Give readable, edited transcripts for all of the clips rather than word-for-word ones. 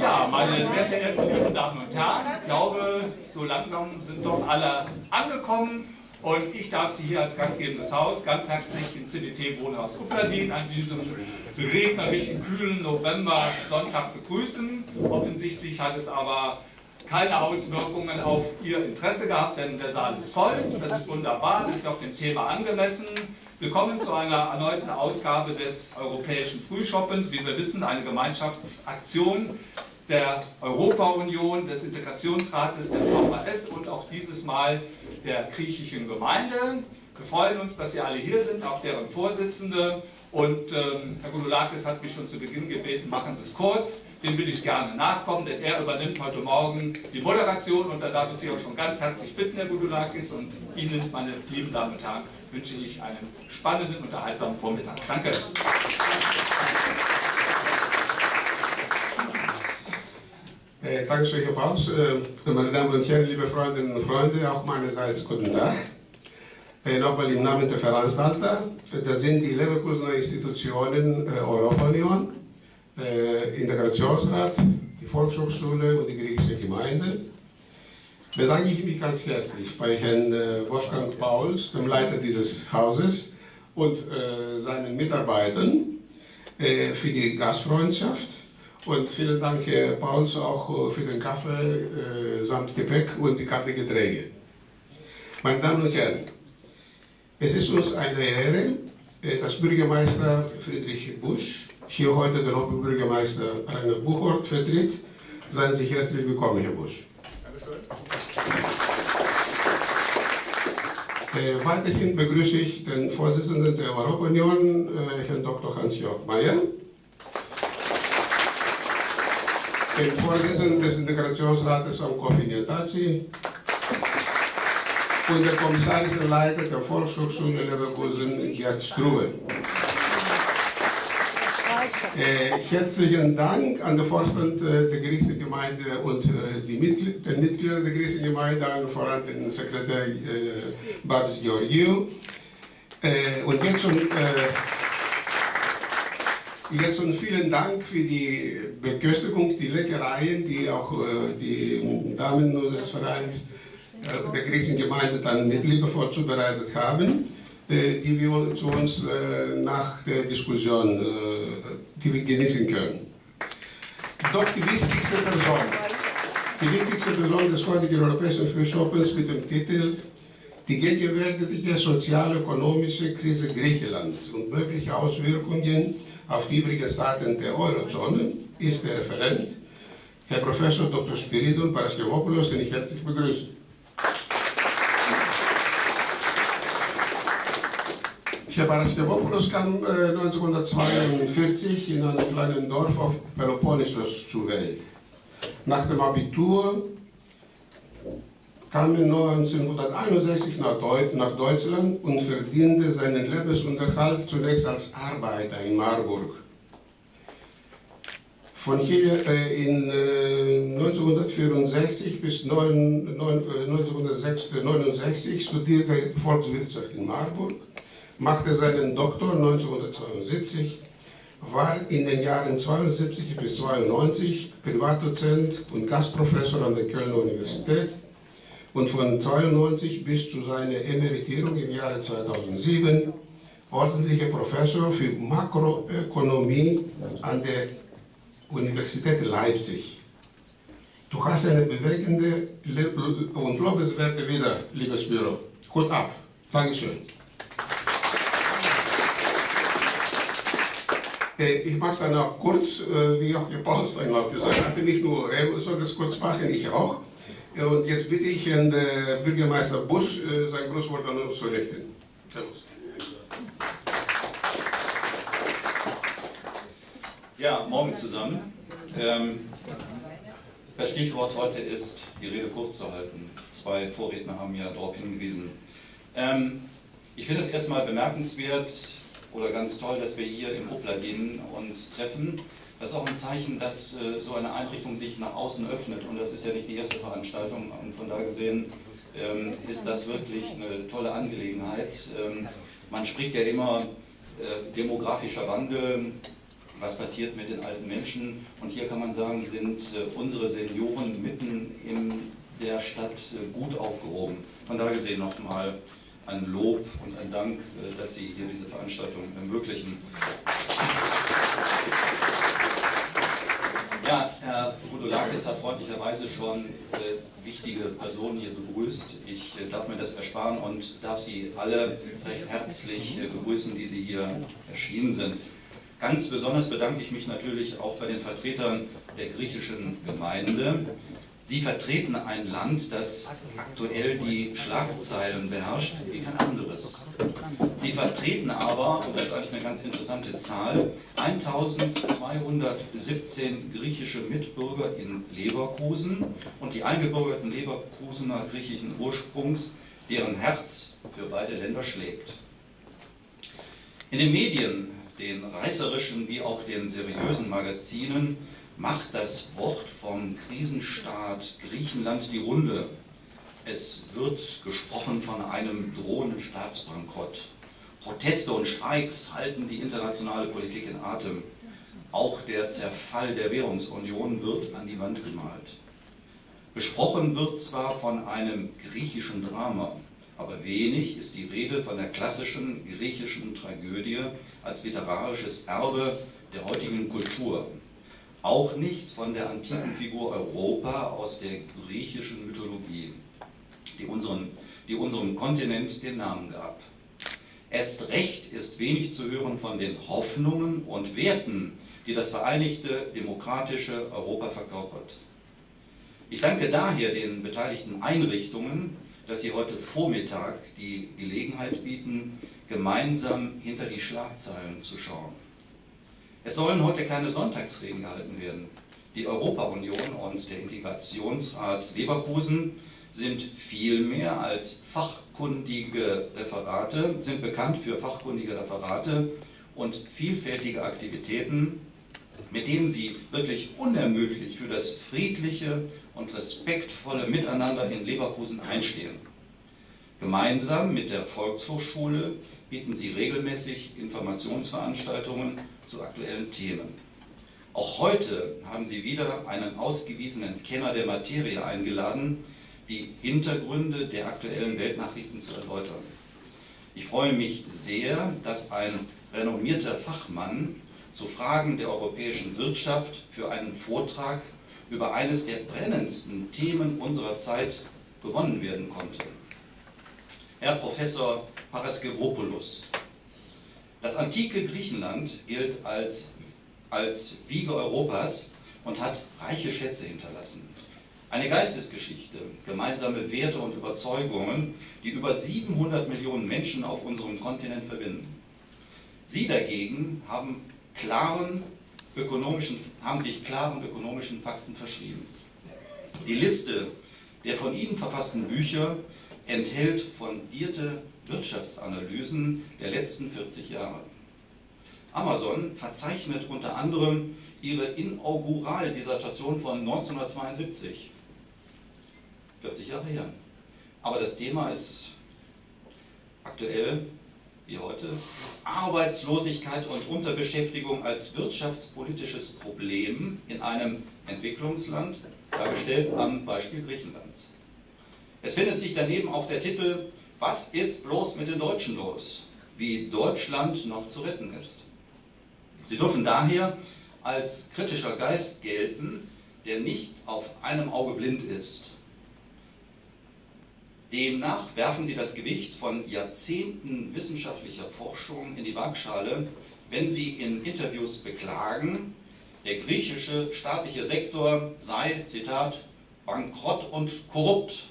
Ja, meine sehr verehrten lieben Damen und Herren, ich glaube, so langsam sind doch alle angekommen und ich darf Sie hier als gastgebendes Haus ganz herzlich im CDT Wohnhaus Upladin an diesem regnerischen, kühlen November-Sonntag begrüßen. Offensichtlich hat es aber keine Auswirkungen auf Ihr Interesse gehabt, denn der Saal ist voll, das ist wunderbar, das ist auch dem Thema angemessen. Willkommen zu einer erneuten Ausgabe des Europäischen Frühschoppens. Wie wir wissen, eine Gemeinschaftsaktion der Europa-Union, des Integrationsrates, der VHS und auch dieses Mal der griechischen Gemeinde. Wir freuen uns, dass Sie alle hier sind, auch deren Vorsitzende. Und Herr Goudoulas hat mich schon zu Beginn gebeten, machen Sie es kurz. Dem will ich gerne nachkommen, denn er übernimmt heute Morgen die Moderation. Und da darf ich Sie auch schon ganz herzlich bitten, Herr Goudoulas, und Ihnen, meine lieben Damen und Herren, wünsche ich einen spannenden, unterhaltsamen Vormittag. Danke. Dankeschön, Herr Paus. Meine Damen und Herren, liebe Freundinnen und Freunde, auch meinerseits guten Tag. Nochmal im Namen der Veranstalter. Das sind die Leverkusener Institutionen Europa-Union, Integrationsrat, die Volkshochschule und die griechische Gemeinde. Bedanke ich mich ganz herzlich bei Herrn Wolfgang Pauls, dem Leiter dieses Hauses, und seinen Mitarbeitern für die Gastfreundschaft. Und vielen Dank, Herr Pauls, auch für den Kaffee samt Gepäck und die kalten Getränke. Meine Damen und Herren, es ist uns eine Ehre, dass Bürgermeister Friedrich Busch hier heute den Oberbürgermeister Rainer Buchholz vertritt. Seien Sie herzlich willkommen, Herr Busch. Weiterhin begrüße ich den Vorsitzenden der Europa-Union, Herrn Dr. Hans-Jörg Mayer, den Vorsitzenden des Integrationsrates Amkofi Niataci und der kommissarische Leiter der Volkshochschule Leverkusen, Gerd Struve. Herzlichen Dank an den Vorstand der griechischen Gemeinde und den Mitgliedern der griechischen Gemeinde, allen voran den Sekretär Babs Georgiou. Und jetzt schon vielen Dank für die Beköstigung, die Leckereien, die auch die Damen unseres Vereins der griechischen Gemeinde dann mit liebevoll zubereitet haben, die wir zu uns nach der Diskussion die wir genießen können. Doch die wichtigste Person des heutigen Europäischen Frühschoppens mit dem Titel Die gegenwärtige sozial-ökonomische Krise Griechenlands und mögliche Auswirkungen auf die übrigen Staaten der Eurozone ist der Referent, Herr Professor Dr. Spiridon Paraskevopoulos, den ich herzlich begrüße. Herr Paraskevopoulos kam 1942 in einem kleinen Dorf auf Peloponnesos zur Welt. Nach dem Abitur kam er 1961 nach Deutschland und verdiente seinen Lebensunterhalt zunächst als Arbeiter in Marburg. Von hier in 1964 bis 1969 studierte er Volkswirtschaft in Marburg, machte seinen Doktor 1972, war in den Jahren 72 bis 92 Privatdozent und Gastprofessor an der Kölner Universität und von 92 bis zu seiner Emeritierung im Jahre 2007 ordentlicher Professor für Makroökonomie an der Universität Leipzig. Du hast eine bewegende und lobenswerte Vita, liebes Büro. Hut ab. Dankeschön. Ich mache es dann auch kurz, wie auch Herr Pauls dann auch gesagt hatte, nicht nur er soll das kurz machen, ich auch. Und jetzt bitte ich Herrn Bürgermeister Busch, sein Grußwort an uns zu richten. Servus. Ja, morgen zusammen. Das Stichwort heute ist, die Rede kurz zu halten. Zwei Vorredner haben ja darauf hingewiesen. Ich finde es erstmal bemerkenswert oder ganz toll, dass wir hier im Upladin uns treffen. Das ist auch ein Zeichen, dass so eine Einrichtung sich nach außen öffnet, und das ist ja nicht die erste Veranstaltung, und von da gesehen ist das wirklich eine tolle Angelegenheit. Man spricht ja immer demografischer Wandel, was passiert mit den alten Menschen. Und hier kann man sagen, sind unsere Senioren mitten in der Stadt gut aufgehoben. Von daher gesehen nochmal ein Lob und ein Dank, dass Sie hier diese Veranstaltung ermöglichen. Ja, Herr Goudolakis hat freundlicherweise schon wichtige Personen hier begrüßt. Ich darf mir das ersparen und darf Sie alle recht herzlich begrüßen, die Sie hier erschienen sind. Ganz besonders bedanke ich mich natürlich auch bei den Vertretern der griechischen Gemeinde. Sie vertreten ein Land, das aktuell die Schlagzeilen beherrscht wie kein anderes. Sie vertreten aber, und das ist eigentlich eine ganz interessante Zahl, 1217 griechische Mitbürger in Leverkusen und die eingebürgerten Leverkusener griechischen Ursprungs, deren Herz für beide Länder schlägt. In den Medien, den reißerischen wie auch den seriösen Magazinen, macht das Wort vom Krisenstaat Griechenland die Runde. Es wird gesprochen von einem drohenden Staatsbankrott. Proteste und Streiks halten die internationale Politik in Atem. Auch der Zerfall der Währungsunion wird an die Wand gemalt. Besprochen wird zwar von einem griechischen Drama, aber wenig ist die Rede von der klassischen griechischen Tragödie als literarisches Erbe der heutigen Kultur. Auch nicht von der antiken Figur Europa aus der griechischen Mythologie, die unserem Kontinent den Namen gab. Erst recht ist wenig zu hören von den Hoffnungen und Werten, die das vereinigte demokratische Europa verkörpert. Ich danke daher den beteiligten Einrichtungen, dass sie heute Vormittag die Gelegenheit bieten, gemeinsam hinter die Schlagzeilen zu schauen. Es sollen heute keine Sonntagsreden gehalten werden. Die Europa-Union und der Integrationsrat Leverkusen sind viel mehr als fachkundige Referate, sind bekannt für fachkundige Referate und vielfältige Aktivitäten, mit denen sie wirklich unermüdlich für das friedliche und respektvolle Miteinander in Leverkusen einstehen. Gemeinsam mit der Volkshochschule bieten sie regelmäßig Informationsveranstaltungen zu aktuellen Themen. Auch heute haben sie wieder einen ausgewiesenen Kenner der Materie eingeladen, die Hintergründe der aktuellen Weltnachrichten zu erläutern. Ich freue mich sehr, dass ein renommierter Fachmann zu Fragen der europäischen Wirtschaft für einen Vortrag über eines der brennendsten Themen unserer Zeit gewonnen werden konnte. Herr Professor Paraskevopoulos. Das antike Griechenland gilt als Wiege Europas und hat reiche Schätze hinterlassen. Eine Geistesgeschichte, gemeinsame Werte und Überzeugungen, die über 700 Millionen Menschen auf unserem Kontinent verbinden. Sie dagegen haben sich klaren ökonomischen Fakten verschrieben. Die Liste der von ihnen verfassten Bücher enthält fundierte Wirtschaftsanalysen der letzten 40 Jahre. Amazon verzeichnet unter anderem ihre Inauguraldissertation von 1972, 40 Jahre her. Aber das Thema ist aktuell wie heute. Arbeitslosigkeit und Unterbeschäftigung als wirtschaftspolitisches Problem in einem Entwicklungsland, dargestellt am Beispiel Griechenlands. Es findet sich daneben auch der Titel "Was ist bloß mit den Deutschen los? Wie Deutschland noch zu retten ist". Sie dürfen daher als kritischer Geist gelten, der nicht auf einem Auge blind ist. Demnach werfen Sie das Gewicht von Jahrzehnten wissenschaftlicher Forschung in die Waagschale, wenn Sie in Interviews beklagen, der griechische staatliche Sektor sei, Zitat, bankrott und korrupt.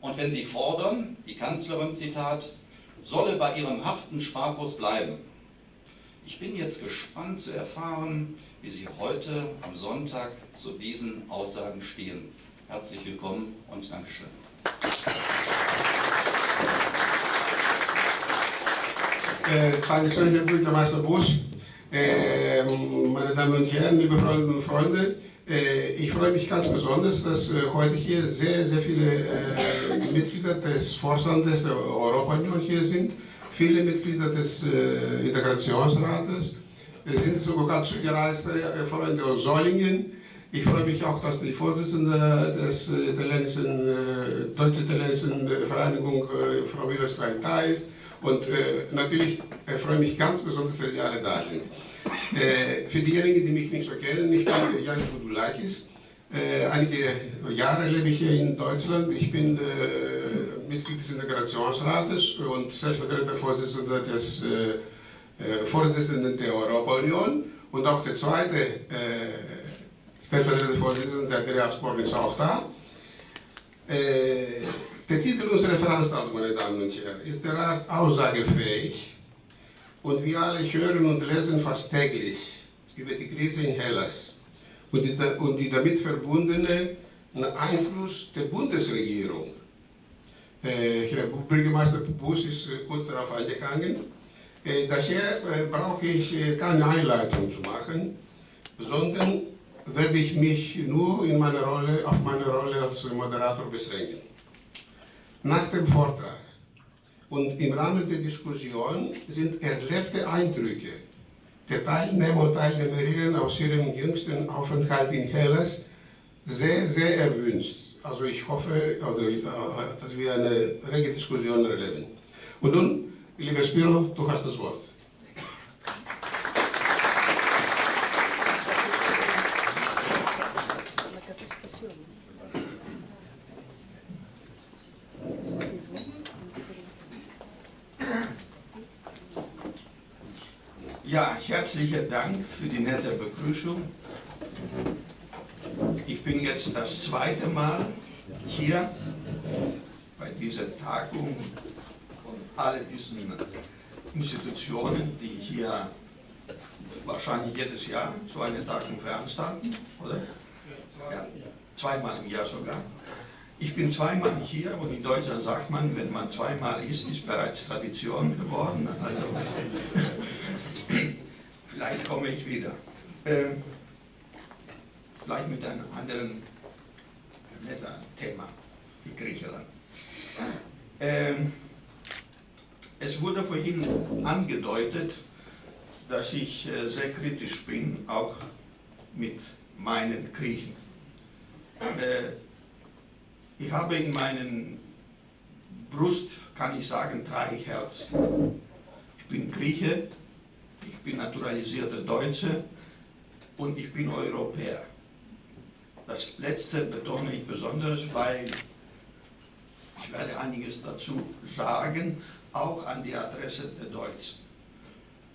Und wenn Sie fordern, die Kanzlerin, Zitat, solle bei ihrem harten Sparkurs bleiben. Ich bin jetzt gespannt zu erfahren, wie Sie heute am Sonntag zu diesen Aussagen stehen. Herzlich willkommen und Dankeschön. Dankeschön, Herr Bürgermeister Busch. Meine Damen und Herren, liebe Freundinnen und Freunde, ich freue mich ganz besonders, dass heute hier sehr, sehr viele Mitglieder des Vorstandes der Europa-Union hier sind, viele Mitglieder des Integrationsrates, sind sogar zugereiste Freunde aus Solingen. Ich freue mich auch, dass die Vorsitzende des deutsch-italienischen Vereinigung, Frau Wielerslein, da ist. Und natürlich freue ich mich ganz besonders, dass Sie alle da sind. Für diejenigen, die mich nicht so kennen, ich bin Janis Boudoulas. Einige Jahre lebe ich hier in Deutschland. Ich bin Mitglied des Integrationsrates und stellvertretender Vorsitzender des Vorsitzenden der Europa-Union und auch der zweite stellvertretende Vorsitzende, der Andreas Born, ist auch da. Der Titel unserer Veranstaltung, meine Damen und Herren, ist derart aussagefähig und wir alle hören und lesen fast täglich über die Krise in Hellas und die damit verbundene Einfluss der Bundesregierung. Herr Bürgermeister Bus ist kurz darauf eingegangen. Daher brauche ich keine Einleitung zu machen, sondern werde ich mich nur auf meine Rolle als Moderator beschränken. Nach dem Vortrag und im Rahmen der Diskussion sind erlebte Eindrücke der Teilnehmer und Teilnehmerinnen aus ihrem jüngsten Aufenthalt in Hellas sehr, sehr erwünscht. Also ich hoffe, dass wir eine rege Diskussion erleben. Und nun, lieber Spiro, du hast das Wort. Ja, herzlichen Dank für die nette Begrüßung. Ich bin jetzt das zweite Mal hier bei dieser Tagung und alle diesen Institutionen, die hier wahrscheinlich jedes Jahr so eine Tagung veranstalten, oder? Ja, zweimal im Jahr sogar. Ich bin zweimal hier und in Deutschland sagt man, wenn man zweimal ist bereits Tradition geworden. Also vielleicht komme ich wieder. Vielleicht mit einem anderen netten Thema, wie Griechenland. Es wurde vorhin angedeutet, dass ich sehr kritisch bin, auch mit meinen Griechen. Ich habe in meinen Brust, kann ich sagen, 3 Herzen. Ich bin Grieche, ich bin naturalisierter Deutsche und ich bin Europäer. Das letzte betone ich besonders, weil ich werde einiges dazu sagen, auch an die Adresse der Deutschen.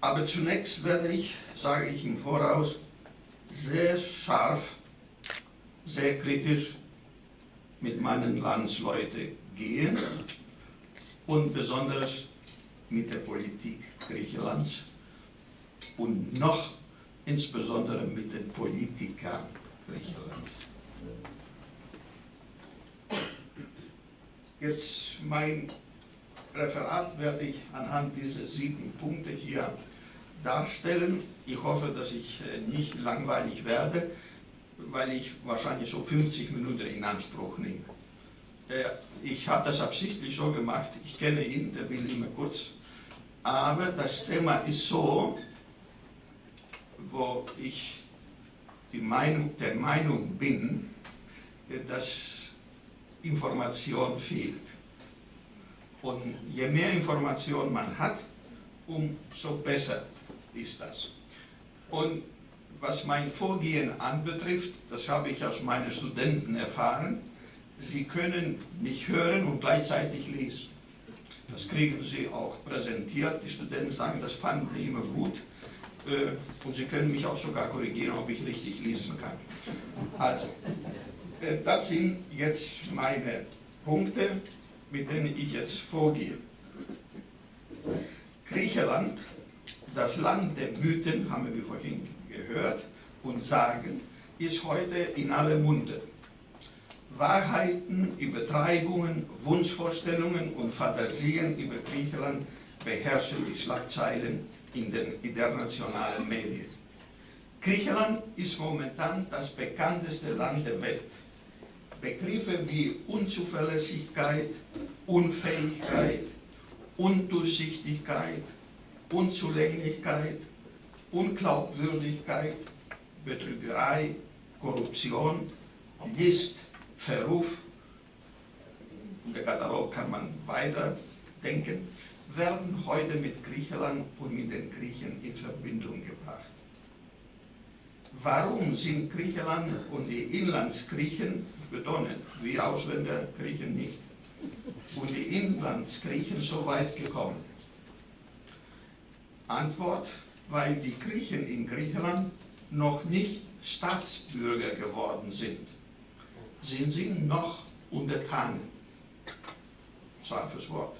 Aber zunächst werde ich, sage ich im Voraus, sehr scharf, sehr kritisch mit meinen Landsleuten gehen und besonders mit der Politik Griechenlands und noch insbesondere mit den Politikern Griechenlands. Jetzt mein Referat werde ich anhand dieser 7 Punkte hier darstellen. Ich hoffe, dass ich nicht langweilig werde, weil ich wahrscheinlich so 50 Minuten in Anspruch nehme. Ich habe das absichtlich so gemacht, ich kenne ihn, der will immer kurz, aber das Thema ist so, wo ich der Meinung bin, dass Information fehlt. Und je mehr Information man hat, umso besser ist das. Und was mein Vorgehen anbetrifft, das habe ich aus meinen Studenten erfahren, sie können mich hören und gleichzeitig lesen. Das kriegen sie auch präsentiert. Die Studenten sagen, das fanden sie immer gut. Und sie können mich auch sogar korrigieren, ob ich richtig lesen kann. Also, das sind jetzt meine Punkte, mit denen ich jetzt vorgehe. Griechenland, das Land der Mythen, haben wir vorhin gehört, und Sagen, ist heute in aller Munde. Wahrheiten, Übertreibungen, Wunschvorstellungen und Fantasien über Griechenland beherrschen die Schlagzeilen in den internationalen Medien. Griechenland ist momentan das bekannteste Land der Welt. Begriffe wie Unzuverlässigkeit, Unfähigkeit, Undurchsichtigkeit, Unzulänglichkeit Unglaubwürdigkeit, Betrügerei, Korruption, List, Verruf, der Katalog kann man weiter denken, werden heute mit Griechenland und mit den Griechen in Verbindung gebracht. Warum sind Griechenland und die Inlandsgriechen, ich betone, wir Ausländer Griechen nicht, und die Inlandsgriechen so weit gekommen? Antwort, weil die Griechen in Griechenland noch nicht Staatsbürger geworden sind. Sie sind noch Untertanen. Scharfes Wort.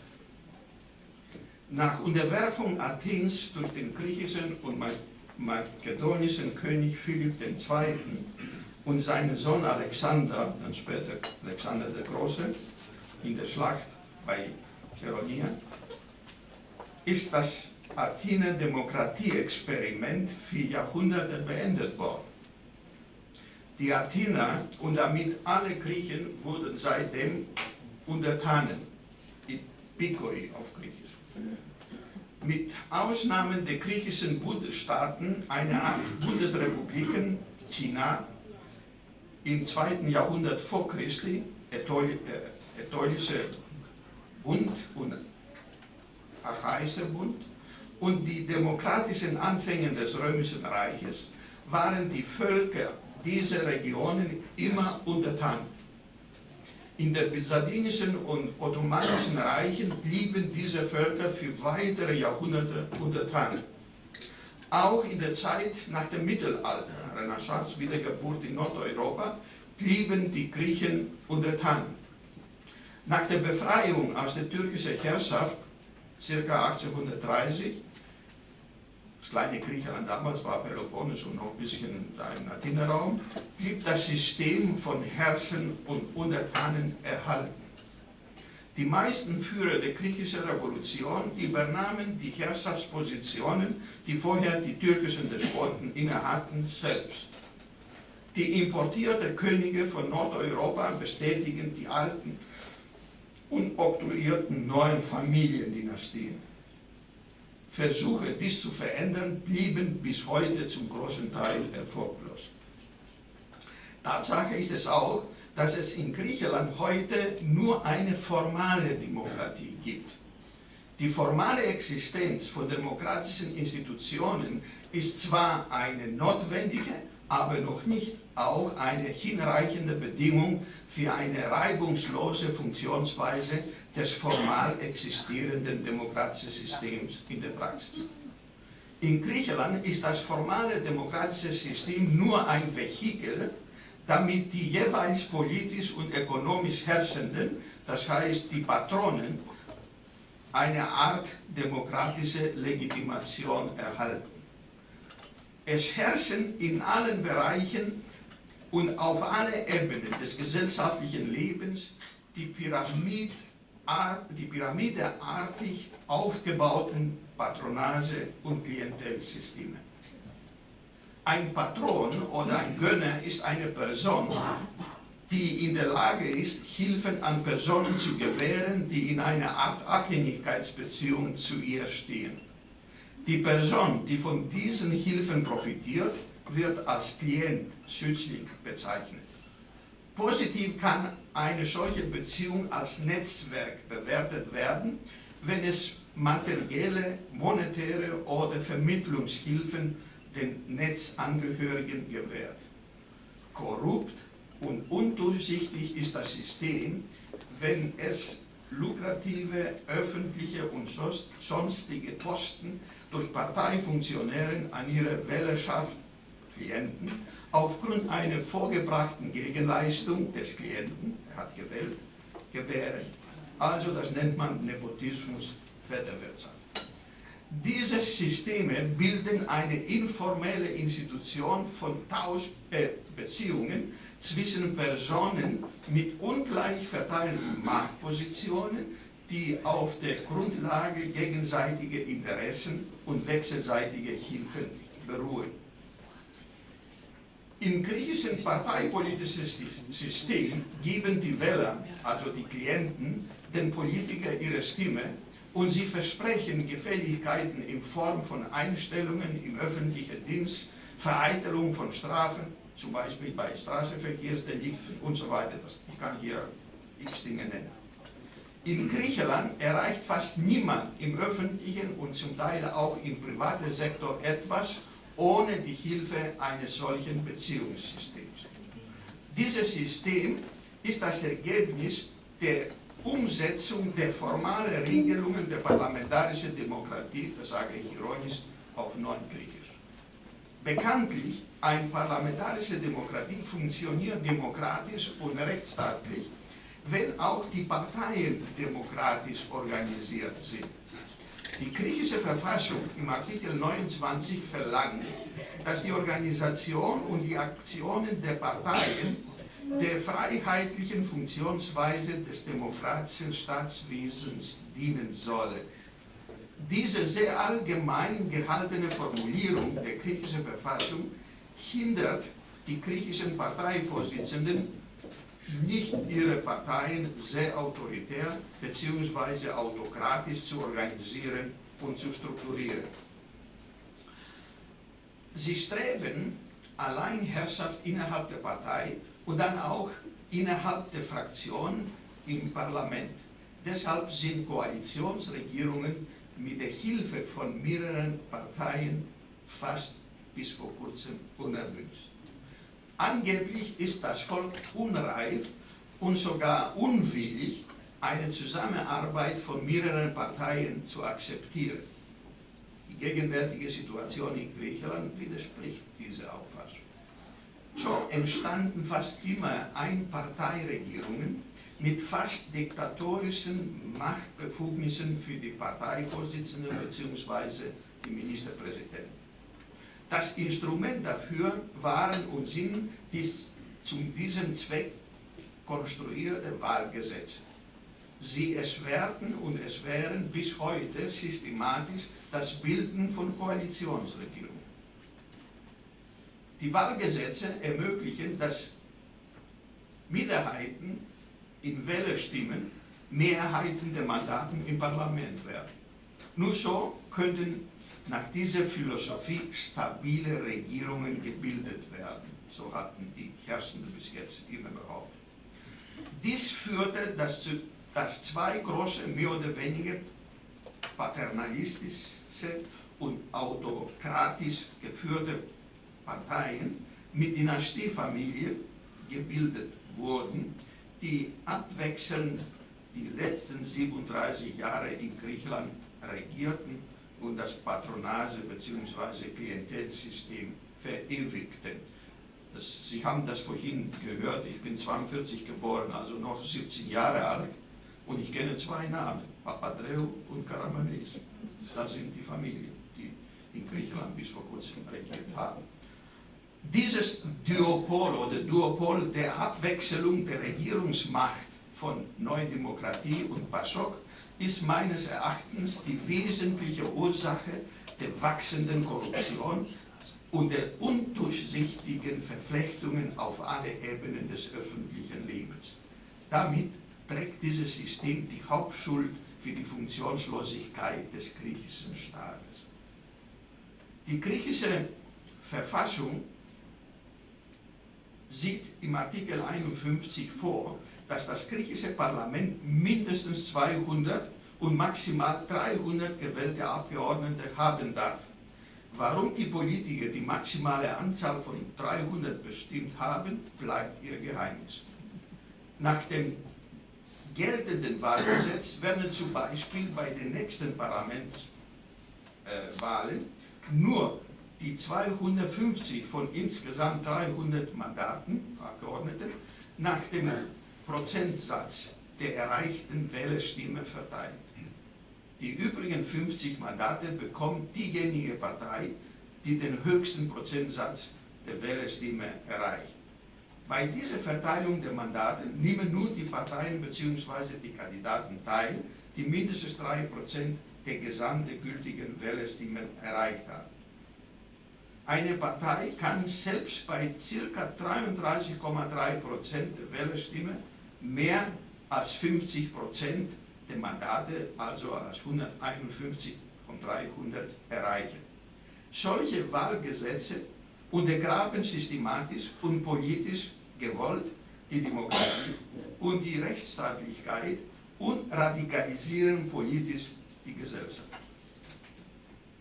Nach Unterwerfung Athens durch den griechischen und makedonischen König Philipp II. Und seinen Sohn Alexander, dann später Alexander der Große, in der Schlacht bei Cheronia, ist das Athener Demokratie-Experiment für Jahrhunderte beendet worden. Die Athener und damit alle Griechen wurden seitdem Untertanen, Epikoi auf Griechisch. Mit Ausnahme der griechischen Bundesstaaten, einer Art Bundesrepubliken, China, im 2. Jahrhundert vor Christi, Ätholische Bund und Achaischer Bund, und die demokratischen Anfänge des Römischen Reiches, waren die Völker dieser Regionen immer untertan. In den byzantinischen und ottomanischen Reichen blieben diese Völker für weitere Jahrhunderte untertan. Auch in der Zeit nach dem Mittelalter, Renaissance, Wiedergeburt in Nordeuropa, blieben die Griechen untertan. Nach der Befreiung aus der türkischen Herrschaft, ca. 1830, das kleine Griechenland damals war Peloponnes und noch ein bisschen im Athenerraum, blieb das System von Herrschern und Untertanen erhalten. Die meisten Führer der griechischen Revolution übernahmen die Herrschaftspositionen, die vorher die türkischen Despoten innehatten, selbst. Die importierten Könige von Nordeuropa bestätigen die alten und oktroyierten neuen Familiendynastien. Versuche, dies zu verändern, blieben bis heute zum großen Teil erfolglos. Tatsache ist es auch, dass es in Griechenland heute nur eine formale Demokratie gibt. Die formale Existenz von demokratischen Institutionen ist zwar eine notwendige, aber noch nicht auch eine hinreichende Bedingung für eine reibungslose Funktionsweise des formal existierenden demokratischen Systems in der Praxis. In Griechenland ist das formale demokratische System nur ein Vehikel, damit die jeweils politisch und ökonomisch Herrschenden, das heißt die Patronen, eine Art demokratische Legitimation erhalten. Es herrschen in allen Bereichen und auf allen Ebenen des gesellschaftlichen Lebens die pyramideartig aufgebauten Patronage- und Klientelsysteme. Ein Patron oder ein Gönner ist eine Person, die in der Lage ist, Hilfen an Personen zu gewähren, die in einer Art Abhängigkeitsbeziehung zu ihr stehen. Die Person, die von diesen Hilfen profitiert, wird als Klient, Schützling bezeichnet. Positiv kann eine solche Beziehung als Netzwerk bewertet werden, wenn es materielle, monetäre oder Vermittlungshilfen den Netzangehörigen gewährt. Korrupt und undurchsichtig ist das System, wenn es lukrative öffentliche und sonstige Posten durch Parteifunktionäre an ihre Wählerschaft, Klienten, aufgrund einer vorgebrachten Gegenleistung des Klienten, er hat gewählt, gewähren. Also das nennt man Nepotismus, Vetternwirtschaft. Diese Systeme bilden eine informelle Institution von Tauschbeziehungen zwischen Personen mit ungleich verteilten Machtpositionen, die auf der Grundlage gegenseitiger Interessen und wechselseitiger Hilfen beruhen. Im griechischen parteipolitischen System geben die Wähler, also die Klienten, den Politikern ihre Stimme Und sie versprechen Gefälligkeiten in Form von Einstellungen im öffentlichen Dienst, Vereitelung von Strafen, zum Beispiel bei Straßenverkehrsdelikten und so weiter. Ich kann hier x Dinge nennen. In Griechenland erreicht fast niemand im öffentlichen und zum Teil auch im privaten Sektor etwas ohne die Hilfe eines solchen Beziehungssystems. Dieses System ist das Ergebnis der Umsetzung der formalen Regelungen der parlamentarischen Demokratie, das sage ich ironisch, auf Neugriechisch. Bekanntlich, eine parlamentarische Demokratie funktioniert demokratisch und rechtsstaatlich, wenn auch die Parteien demokratisch organisiert sind. Die griechische Verfassung im Artikel 29 verlangt, dass die Organisation und die Aktionen der Parteien der freiheitlichen Funktionsweise des demokratischen Staatswesens dienen solle. Diese sehr allgemein gehaltene Formulierung der griechischen Verfassung hindert die griechischen Parteivorsitzenden nicht, ihre Parteien sehr autoritär bzw. autokratisch zu organisieren und zu strukturieren. Sie streben Alleinherrschaft innerhalb der Partei und dann auch innerhalb der Fraktion im Parlament. Deshalb sind Koalitionsregierungen mit der Hilfe von mehreren Parteien fast bis vor kurzem unerwünscht. Angeblich ist das Volk unreif und sogar unwillig, eine Zusammenarbeit von mehreren Parteien zu akzeptieren. Die gegenwärtige Situation in Griechenland widerspricht dieser Auffassung. So entstanden fast immer Einparteiregierungen mit fast diktatorischen Machtbefugnissen für die Parteivorsitzenden bzw. die Ministerpräsidenten. Das Instrument dafür waren und sind die zu diesem Zweck konstruierte Wahlgesetze. Sie erschwerten und erschweren bis heute systematisch das Bilden von Koalitionsregierungen. Die Wahlgesetze ermöglichen, dass Minderheiten in Wählerstimmen Mehrheiten der Mandaten im Parlament werden. Nur so könnten nach dieser Philosophie stabile Regierungen gebildet werden. So hatten die Herrschenden bis jetzt immer behauptet. Dies führte dazu, dass zwei große, mehr oder weniger paternalistische und autokratisch geführte Parteien mit Dynastiefamilie gebildet wurden, die abwechselnd die letzten 37 Jahre in Griechenland regierten und das Patronage bzw. Klientelsystem verewigten. Sie haben das vorhin gehört, ich bin 42 geboren, also noch 17 Jahre alt, und ich kenne zwei Namen, Papadreou und Karamanlis. Das sind die Familien, die in Griechenland bis vor kurzem regiert haben. Dieses Duopol der Abwechslung der Regierungsmacht von Neudemokratie und PASOK ist meines Erachtens die wesentliche Ursache der wachsenden Korruption und der undurchsichtigen Verflechtungen auf alle Ebenen des öffentlichen Lebens. Damit trägt dieses System die Hauptschuld für die Funktionslosigkeit des griechischen Staates. Die griechische Verfassung sieht im Artikel 51 vor, dass das griechische Parlament mindestens 200 und maximal 300 gewählte Abgeordnete haben darf. Warum die Politiker die maximale Anzahl von 300 bestimmt haben, bleibt ihr Geheimnis. Nach dem geltenden Wahlgesetz werden zum Beispiel bei den nächsten Parlamentswahlen nur die 250 von insgesamt 300 Mandaten, Abgeordneten, nach dem Prozentsatz der erreichten Wählerstimme verteilt. Die übrigen 50 Mandate bekommt diejenige Partei, die den höchsten Prozentsatz der Wählerstimme erreicht. Bei dieser Verteilung der Mandate nehmen nur die Parteien bzw. die Kandidaten teil, die mindestens 3% der gesamten gültigen Wählerstimmen erreicht haben. Eine Partei kann selbst bei ca. 33,3% der Wählerstimmen mehr als 50% die Mandate, also als 151 von 300, erreichen. Solche Wahlgesetze untergraben systematisch und politisch gewollt die Demokratie und die Rechtsstaatlichkeit und radikalisieren politisch die Gesellschaft.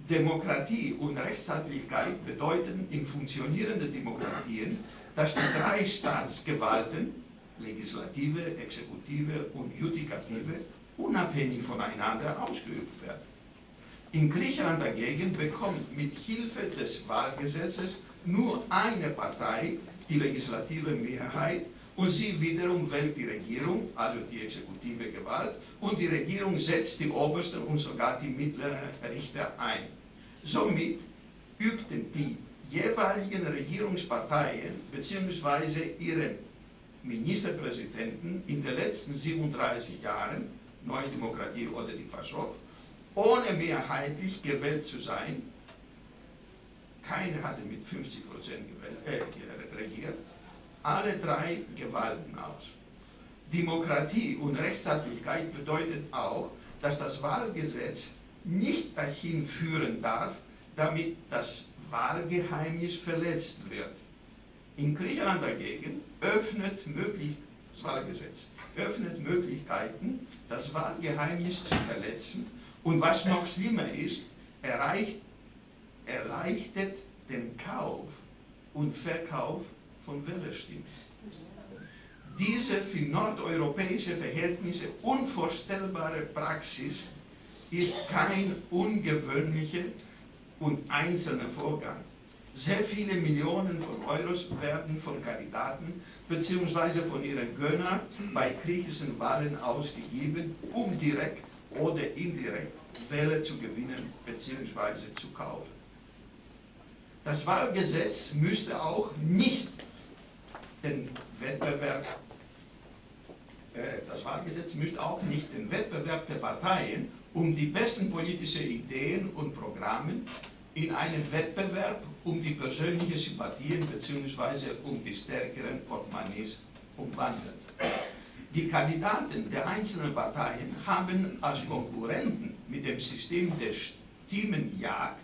Demokratie und Rechtsstaatlichkeit bedeuten in funktionierenden Demokratien, dass die drei Staatsgewalten, Legislative, Exekutive und Judikative, unabhängig voneinander ausgeübt werden. In Griechenland dagegen bekommt mit Hilfe des Wahlgesetzes nur eine Partei die legislative Mehrheit und sie wiederum wählt die Regierung, also die exekutive Gewalt, und die Regierung setzt die obersten und sogar die mittleren Richter ein. Somit übten die jeweiligen Regierungsparteien bzw. ihre Ministerpräsidenten in den letzten 37 Jahren, Neue Demokratie oder die PASOK, ohne mehrheitlich gewählt zu sein, keine hatte mit 50% regiert, alle drei Gewalten aus. Demokratie und Rechtsstaatlichkeit bedeutet auch, dass das Wahlgesetz nicht dahin führen darf, damit das Wahlgeheimnis verletzt wird. In Griechenland dagegen das Wahlgesetz öffnet Möglichkeiten, das Wahlgeheimnis zu verletzen und was noch schlimmer ist, erleichtert den Kauf und Verkauf von Wählerstimmen. Diese für nordeuropäische Verhältnisse unvorstellbare Praxis ist kein ungewöhnlicher und einzelner Vorgang. Sehr viele Millionen von Euros werden von Kandidaten bzw. von ihren Gönnern bei griechischen Wahlen ausgegeben, um direkt oder indirekt Wähler zu gewinnen bzw. zu kaufen. Das Wahlgesetz müsste auch nicht den Wettbewerb der Parteien um die besten politischen Ideen und Programme in einen Wettbewerb um die persönlichen Sympathien bzw. um die stärkeren Portemonnaies umwandeln. Die Kandidaten der einzelnen Parteien haben als Konkurrenten mit dem System der Stimmenjagd,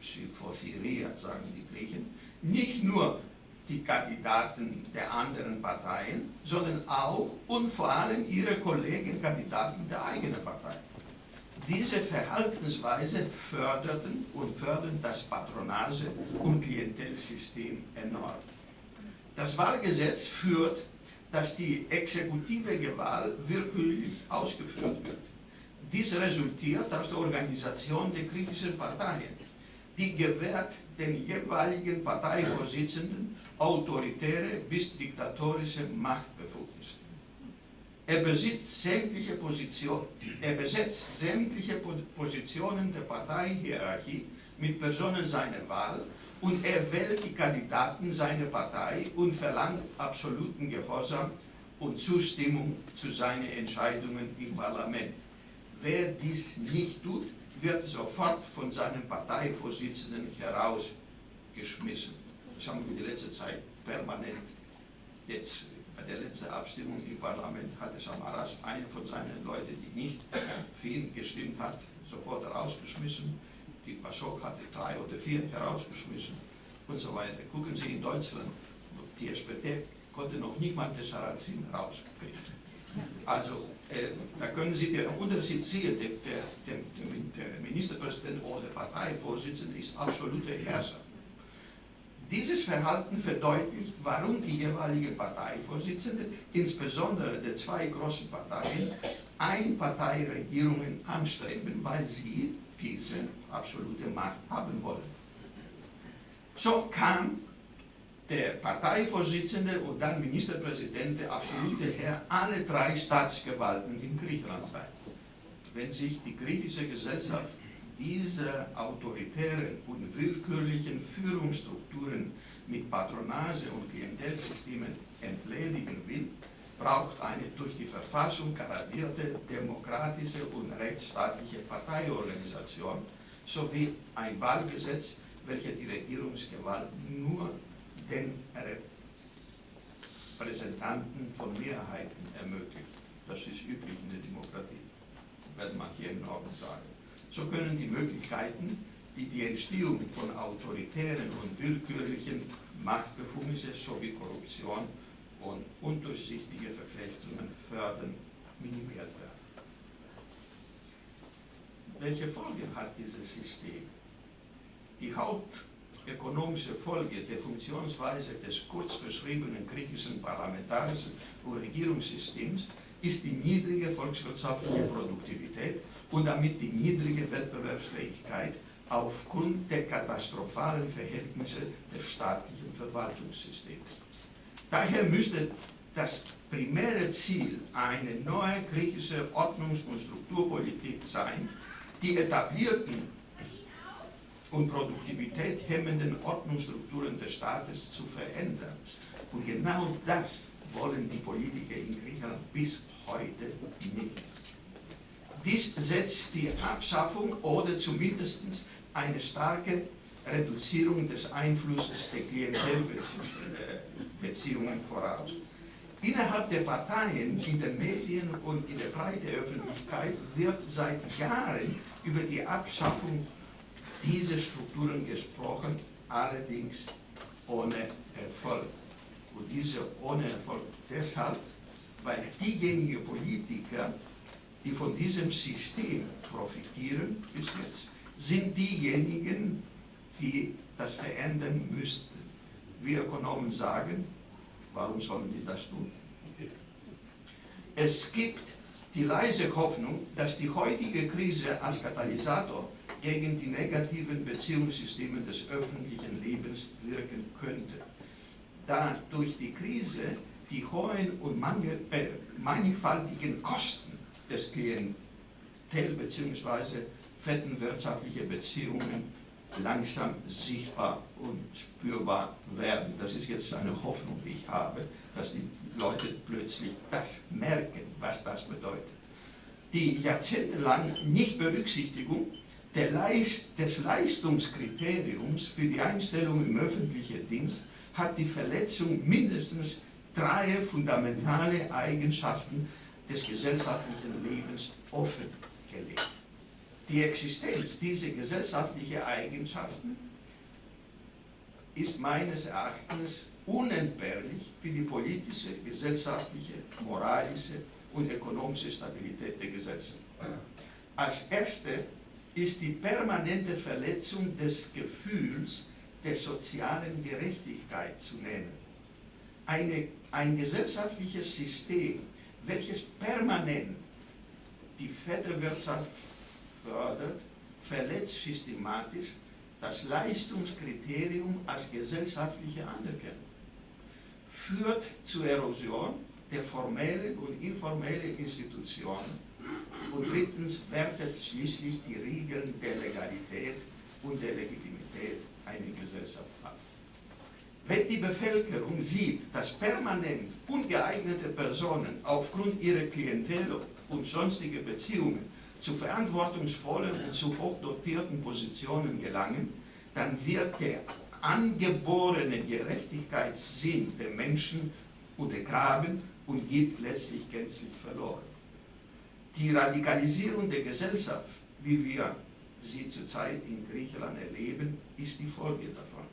Psychophilia sagen die Griechen, nicht nur die Kandidaten der anderen Parteien, sondern auch und vor allem ihre Kollegen-Kandidaten der eigenen Partei. Diese Verhaltensweise fördern das Patronage- und Klientelsystem enorm. Das Wahlgesetz führt, dass die exekutive Gewalt willkürlich ausgeführt wird. Dies resultiert aus der Organisation der griechischen Parteien. Die gewährt den jeweiligen Parteivorsitzenden autoritäre bis diktatorische Machtbefugnisse. Er besetzt sämtliche Positionen der Parteihierarchie mit Personen seiner Wahl und er wählt die Kandidaten seiner Partei und verlangt absoluten Gehorsam und Zustimmung zu seinen Entscheidungen im Parlament. Wer dies nicht tut, wird sofort von seinem Parteivorsitzenden herausgeschmissen. Das haben wir die letzte Zeit permanent. Jetzt bei der letzten Abstimmung im Parlament hatte Samaras einen von seinen Leuten, die nicht für ihn gestimmt hat, sofort herausgeschmissen. Die PASOK hatte 3 oder 4 herausgeschmissen und so weiter. Gucken Sie in Deutschland, die SPD konnte noch nicht mal das Sarrazin rauskriegen. Also da können Sie den Unterschied sehen, der Ministerpräsident oder Parteivorsitzende ist absoluter Herrscher. Dieses Verhalten verdeutlicht, warum die jeweiligen Parteivorsitzenden, insbesondere der 2 großen Parteien, Einparteiregierungen anstreben, weil sie diese absolute Macht haben wollen. So kann der Parteivorsitzende und dann Ministerpräsident der absolute Herr aller 3 Staatsgewalten in Griechenland sein. Wenn sich die griechische Gesellschaft diese autoritären und willkürlichen Führungsstrukturen mit Patronage- und Klientelsystemen entledigen will, braucht eine durch die Verfassung garantierte demokratische und rechtsstaatliche Parteiorganisation sowie ein Wahlgesetz, welches die Regierungsgewalt nur den Repräsentanten von Mehrheiten ermöglicht. Das ist üblich in der Demokratie, wird man hier im Norden sagen. So können die Möglichkeiten, die die Entstehung von autoritären und willkürlichen Machtbefugnisse sowie Korruption und undurchsichtige Verflechtungen fördern, minimiert werden. Welche Folgen hat dieses System? Die hauptökonomische Folge der Funktionsweise des kurz beschriebenen griechischen parlamentarischen und Regierungssystems ist die niedrige volkswirtschaftliche Produktivität und damit die niedrige Wettbewerbsfähigkeit aufgrund der katastrophalen Verhältnisse des staatlichen Verwaltungssystems. Daher müsste das primäre Ziel eine neue griechische Ordnungs- und Strukturpolitik sein, die etablierten und Produktivität hemmenden Ordnungsstrukturen des Staates zu verändern. Und genau das wollen die Politiker in Griechenland bis heute nicht. Dies setzt die Abschaffung oder zumindest eine starke Reduzierung des Einflusses der Klientelbeziehungen voraus. Innerhalb der Parteien, in den Medien und in der breiten Öffentlichkeit wird seit Jahren über die Abschaffung dieser Strukturen gesprochen, allerdings ohne Erfolg. Und diese ohne Erfolg deshalb, weil diejenigen Politiker, die von diesem System profitieren bis jetzt, sind diejenigen, die das verändern müssten. Wir Ökonomen sagen, warum sollen die das tun? Es gibt die leise Hoffnung, dass die heutige Krise als Katalysator gegen die negativen Beziehungssysteme des öffentlichen Lebens wirken könnte. Da durch die Krise die hohen und mannigfaltigen Kosten des Klientel bzw. fetten wirtschaftlichen Beziehungen langsam sichtbar und spürbar werden. Das ist jetzt eine Hoffnung, die ich habe, dass die Leute plötzlich das merken, was das bedeutet. Die jahrzehntelange Nichtberücksichtigung des Leistungskriteriums für die Einstellung im öffentlichen Dienst hat die Verletzung mindestens 3 fundamentale Eigenschaften des gesellschaftlichen Lebens offengelegt. Die Existenz dieser gesellschaftlichen Eigenschaften ist meines Erachtens unentbehrlich für die politische, gesellschaftliche, moralische und ökonomische Stabilität der Gesellschaft. Als erste ist die permanente Verletzung des Gefühls der sozialen Gerechtigkeit zu nennen. Ein gesellschaftliches System, welches permanent die Vetternwirtschaft fördert, verletzt systematisch das Leistungskriterium als gesellschaftliche Anerkennung, führt zur Erosion der formellen und informellen Institutionen und drittens wertet schließlich die Regeln der Legalität und der Legitimität einer Gesellschaft ab. Wenn die Bevölkerung sieht, dass permanent ungeeignete Personen aufgrund ihrer Klientel und sonstiger Beziehungen zu verantwortungsvollen und zu hochdotierten Positionen gelangen, dann wird der angeborene Gerechtigkeitssinn der Menschen untergraben und geht letztlich gänzlich verloren. Die Radikalisierung der Gesellschaft, wie wir sie zurzeit in Griechenland erleben, ist die Folge davon.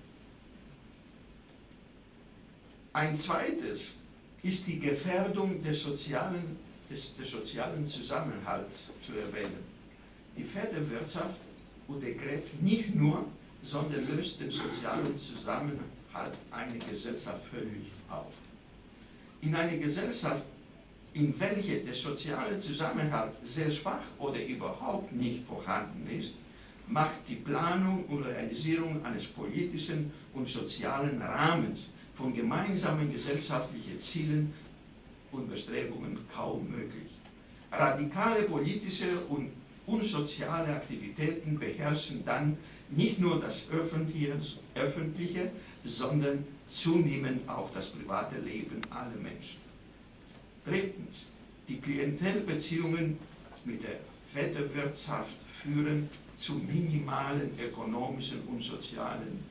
Ein zweites ist die Gefährdung des sozialen Zusammenhalts zu erwähnen. Die Vetternwirtschaft untergräbt nicht nur, sondern löst den sozialen Zusammenhalt einer Gesellschaft völlig auf. In einer Gesellschaft, in welcher der soziale Zusammenhalt sehr schwach oder überhaupt nicht vorhanden ist, macht die Planung und Realisierung eines politischen und sozialen Rahmens von gemeinsamen gesellschaftlichen Zielen und Bestrebungen kaum möglich. Radikale politische und unsoziale Aktivitäten beherrschen dann nicht nur das Öffentliche, sondern zunehmend auch das private Leben aller Menschen. Drittens, die Klientelbeziehungen mit der Vetternwirtschaft führen zu minimalen ökonomischen und sozialen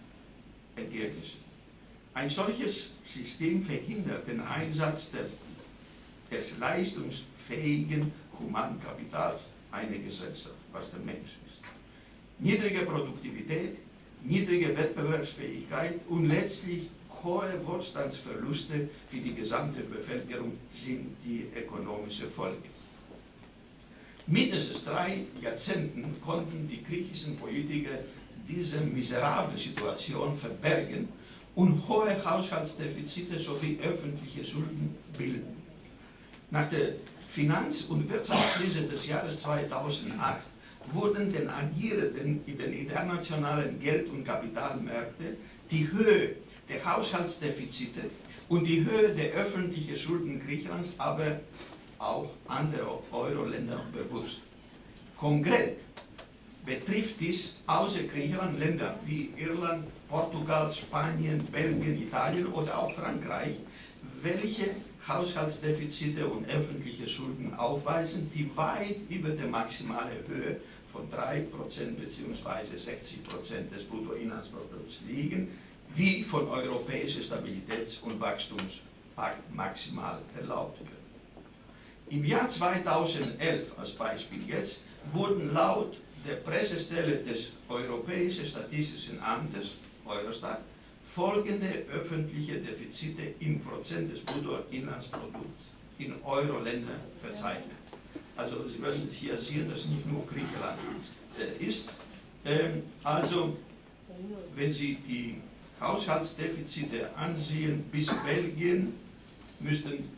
Ergebnissen. Ein solches System verhindert den Einsatz des leistungsfähigen Humankapitals eine Gesellschaft, was der Mensch ist. Niedrige Produktivität, niedrige Wettbewerbsfähigkeit und letztlich hohe Wohlstandsverluste für die gesamte Bevölkerung sind die ökonomische Folge. Mindestens 3 Jahrzehnten konnten die griechischen Politiker diese miserable Situation verbergen und hohe Haushaltsdefizite sowie öffentliche Schulden bilden. Nach der Finanz- und Wirtschaftskrise des Jahres 2008 wurden den Agierenden in den internationalen Geld- und Kapitalmärkten die Höhe der Haushaltsdefizite und die Höhe der öffentlichen Schulden Griechenlands, aber auch andere Euro-Länder bewusst. Konkret betrifft dies außer Griechenland Länder wie Irland, Portugal, Spanien, Belgien, Italien oder auch Frankreich, welche Haushaltsdefizite und öffentliche Schulden aufweisen, die weit über der maximalen Höhe von 3% bzw. 60% des Bruttoinlandsprodukts liegen, wie von Europäischer Stabilitäts- und Wachstumspakt maximal erlaubt wird. Im Jahr 2011 als Beispiel jetzt wurden laut der Pressestelle des Europäischen Statistischen Amtes Eurostat folgende öffentliche Defizite in Prozent des Bruttoinlandsprodukts in Euro-Ländern verzeichnet. Also Sie werden hier sehen, dass nicht nur Griechenland ist. Also wenn Sie die Haushaltsdefizite ansehen bis Belgien, müssten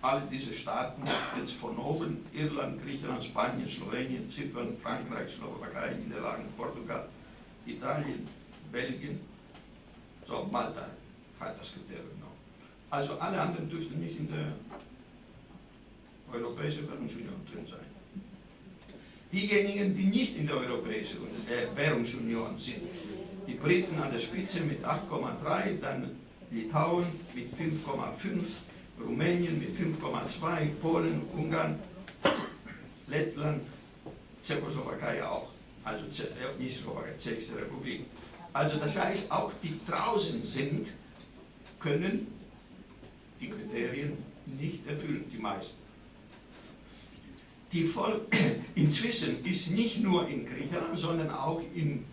alle diese Staaten jetzt von oben, Irland, Griechenland, Spanien, Slowenien, Zypern, Frankreich, Slowakei, Niederlande, Portugal, Italien, Belgien, so Malta hat das Kriterium noch. Also alle anderen dürften nicht in der Europäischen Währungsunion drin sein. Diejenigen, die nicht in der Europäischen Währungsunion sind, die Briten an der Spitze mit 8,3, dann Litauen mit 5,5, Rumänien mit 5,2, Polen, Ungarn, Lettland, Tschechoslowakei auch, also nicht Slowakei, Tschechische Republik. Also das heißt, auch die draußen sind, können die Kriterien nicht erfüllen, die meisten. Inzwischen ist nicht nur in Griechenland, sondern auch in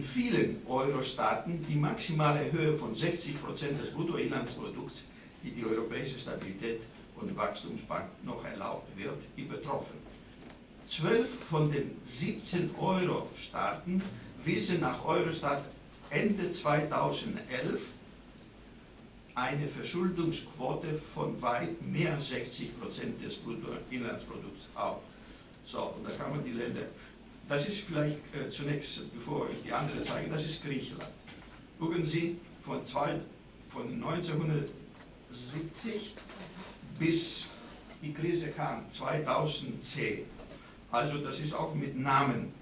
vielen Euro-Staaten die maximale Höhe von 60% des Bruttoinlandsprodukts, die die Europäische Stabilität und Wachstumspakt noch erlaubt wird, übertroffen. 12 von den 17 Euro-Staaten wiesen nach Eurostat Ende 2011 eine Verschuldungsquote von weit mehr als 60% des Bruttoinlandsprodukts auf. So, und da kann man die Länder, das ist vielleicht zunächst, bevor ich die andere zeige, das ist Griechenland. Gucken Sie, von 1970 bis die Krise kam, 2010, also das ist auch mit Namen,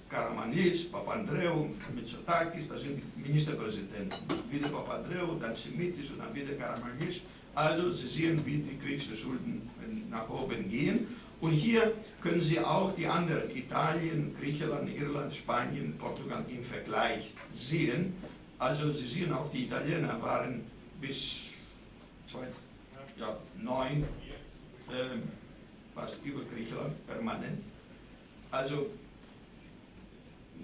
Karamanlis, Papandreou, Mitsotakis, das sind die Ministerpräsidenten, wieder Papandreou, dann Simitis und dann wieder Karamanlis. Also Sie sehen, wie die griechischen Schulden nach oben gehen. Und hier können Sie auch die anderen, Italien, Griechenland, Irland, Spanien, Portugal im Vergleich sehen. Also Sie sehen auch, die Italiener waren bis 2009 fast über Griechenland permanent. Also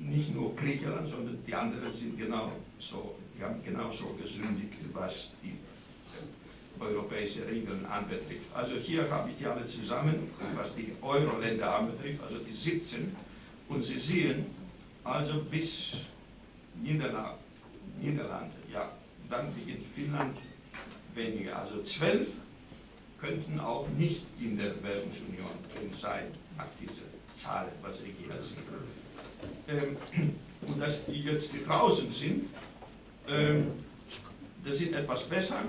nicht nur Griechenland, sondern die anderen sind genauso, die haben genauso gesündigt, was die europäische Regeln anbetrifft. Also hier habe ich die alle zusammen, was die Euro-Länder anbetrifft, also die 17. Und Sie sehen, also bis Niederlande, ja, dann beginnt Finnland weniger. Also 12 könnten auch nicht in der Währungsunion drin sein, nach dieser Zahl, was ich hier sehe. Und dass die jetzt die draußen sind, das sind etwas besser.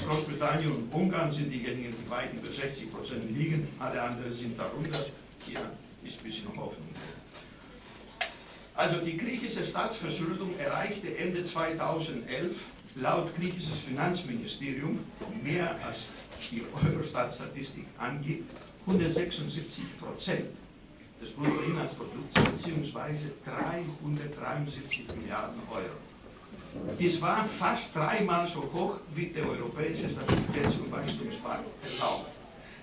Großbritannien und Ungarn sind diejenigen, die weit über 60% liegen, alle anderen sind darunter. Hier ist ein bisschen Hoffnung. Also die griechische Staatsverschuldung erreichte Ende 2011 laut griechisches Finanzministerium mehr als die Eurostat-Statistik angibt, 176% des Bruttoinlandsprodukts bzw. 373 Milliarden Euro. Dies war fast 3-mal so hoch wie der Europäische Stabilitäts- und Wachstumspakt erlaubt.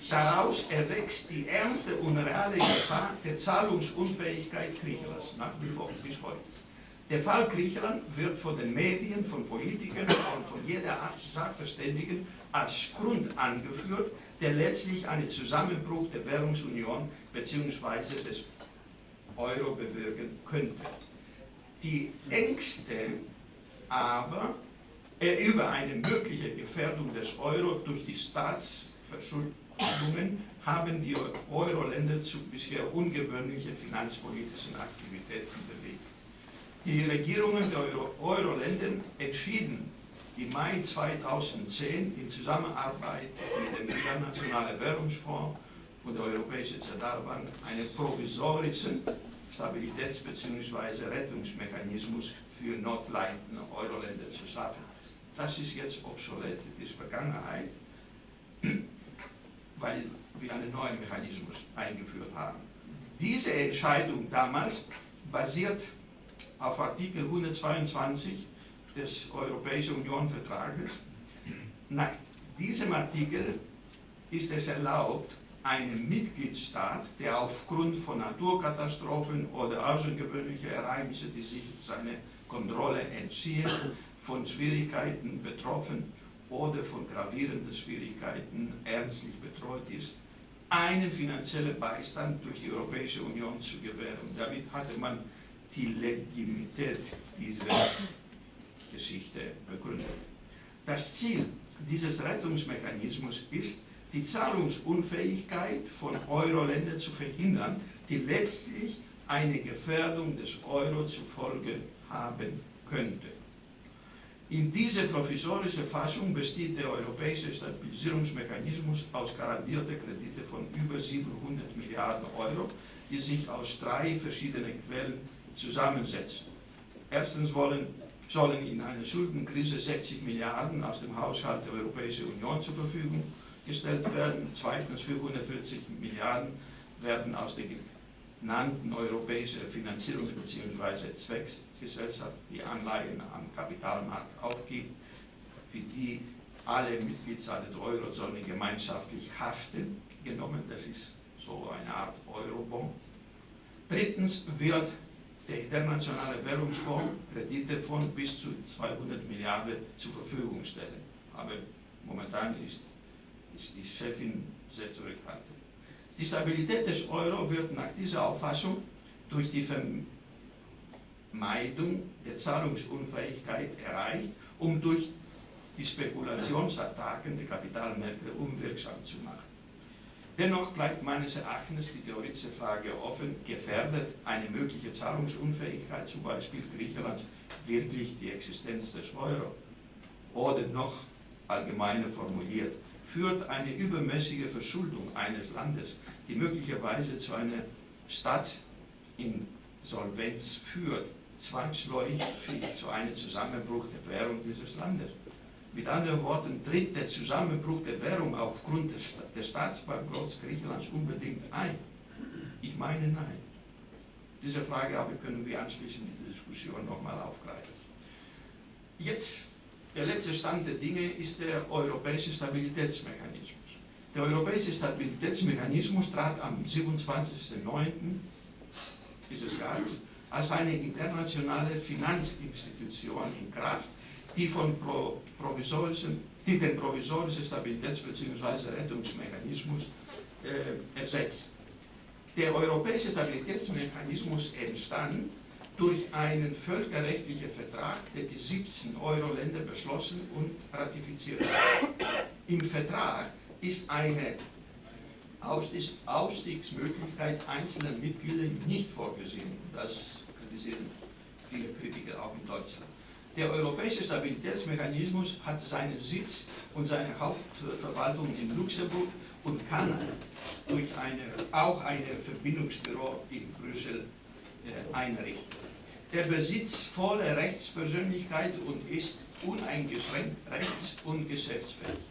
Daraus erwächst die ernste und reale Gefahr der Zahlungsunfähigkeit Griechenlands nach wie vor bis heute. Der Fall Griechenland wird von den Medien, von Politikern und von jeder Art Sachverständigen als Grund angeführt, der letztlich einen Zusammenbruch der Währungsunion bzw. des Euro bewirken könnte. Die Ängste aber über eine mögliche Gefährdung des Euro durch die Staatsverschuldungen haben die Euro-Länder zu bisher ungewöhnlichen finanzpolitischen Aktivitäten bewegt. Die Regierungen der Euro-Länder entschieden im Mai 2010 in Zusammenarbeit mit dem Internationalen Währungsfonds und der Europäischen Zentralbank einen provisorischen Stabilitäts- bzw. Rettungsmechanismus für notleidende Euro-Länder zu schaffen. Das ist jetzt obsolet, ist Vergangenheit, weil wir einen neuen Mechanismus eingeführt haben. Diese Entscheidung damals basiert auf Artikel 122 des Europäischen Union-Vertrages. Nach diesem Artikel ist es erlaubt, einem Mitgliedstaat, der aufgrund von Naturkatastrophen oder außergewöhnlichen Ereignissen, die sich seiner Kontrolle entziehen, von Schwierigkeiten betroffen oder von gravierenden Schwierigkeiten ernstlich bedroht ist, einen finanziellen Beistand durch die Europäische Union zu gewähren. Damit hatte man die Legitimität dieser Geschichte begründet. Das Ziel dieses Rettungsmechanismus ist, die Zahlungsunfähigkeit von Euro-Ländern zu verhindern, die letztlich eine Gefährdung des Euro zur Folge haben könnte. In dieser provisorischen Fassung besteht der Europäische Stabilisierungsmechanismus aus garantierten Krediten von über 700 Milliarden Euro, die sich aus 3 verschiedenen Quellen zusammensetzen. Erstens sollen in einer Schuldenkrise 60 Milliarden aus dem Haushalt der Europäischen Union zur Verfügung gestellt werden. Zweitens 440 Milliarden werden aus der genannten europäischen Finanzierungs- bzw. Zwecksgesellschaft, die Anleihen am Kapitalmarkt aufgibt, für die alle Mitgliedstaaten der Eurozone gemeinschaftlich haften, genommen. Das ist so eine Art Eurobond. Drittens wird der Internationale Währungsfonds Kredite von bis zu 200 Milliarden zur Verfügung stellen. Aber momentan ist die Chefin sehr zurückhaltend. Die Stabilität des Euro wird nach dieser Auffassung durch die Vermeidung der Zahlungsunfähigkeit erreicht, um durch die Spekulationsattacken der Kapitalmärkte unwirksam zu machen. Dennoch bleibt meines Erachtens die theoretische Frage offen, gefährdet eine mögliche Zahlungsunfähigkeit, zum Beispiel Griechenlands, wirklich die Existenz des Euro? Oder noch allgemeiner formuliert, führt eine übermäßige Verschuldung eines Landes, die möglicherweise zu einer Staatsinsolvenz führt, zwangsläufig zu einem Zusammenbruch der Währung dieses Landes? Mit anderen Worten, tritt der Zusammenbruch der Währung aufgrund des Staatsbankrotts Griechenlands unbedingt ein? Ich meine nein. Diese Frage aber können wir anschließend in der Diskussion nochmal aufgreifen. Jetzt, der letzte Stand der Dinge ist der Europäische Stabilitätsmechanismus. Der Europäische Stabilitätsmechanismus trat am 27.09. dieses Jahres als eine internationale Finanzinstitution in Kraft, die den provisorischen Stabilitäts- bzw. Rettungsmechanismus ersetzt. Der Europäische Stabilitätsmechanismus entstand durch einen völkerrechtlichen Vertrag, der die 17 Euro-Länder beschlossen und ratifiziert haben. Im Vertrag ist eine Ausstiegsmöglichkeit einzelner Mitglieder nicht vorgesehen. Das kritisieren viele Kritiker auch in Deutschland. Der Europäische Stabilitätsmechanismus hat seinen Sitz und seine Hauptverwaltung in Luxemburg und kann durch auch ein Verbindungsbüro in Brüssel einrichten. Der besitzt volle Rechtspersönlichkeit und ist uneingeschränkt rechts- und geschäftsfähig.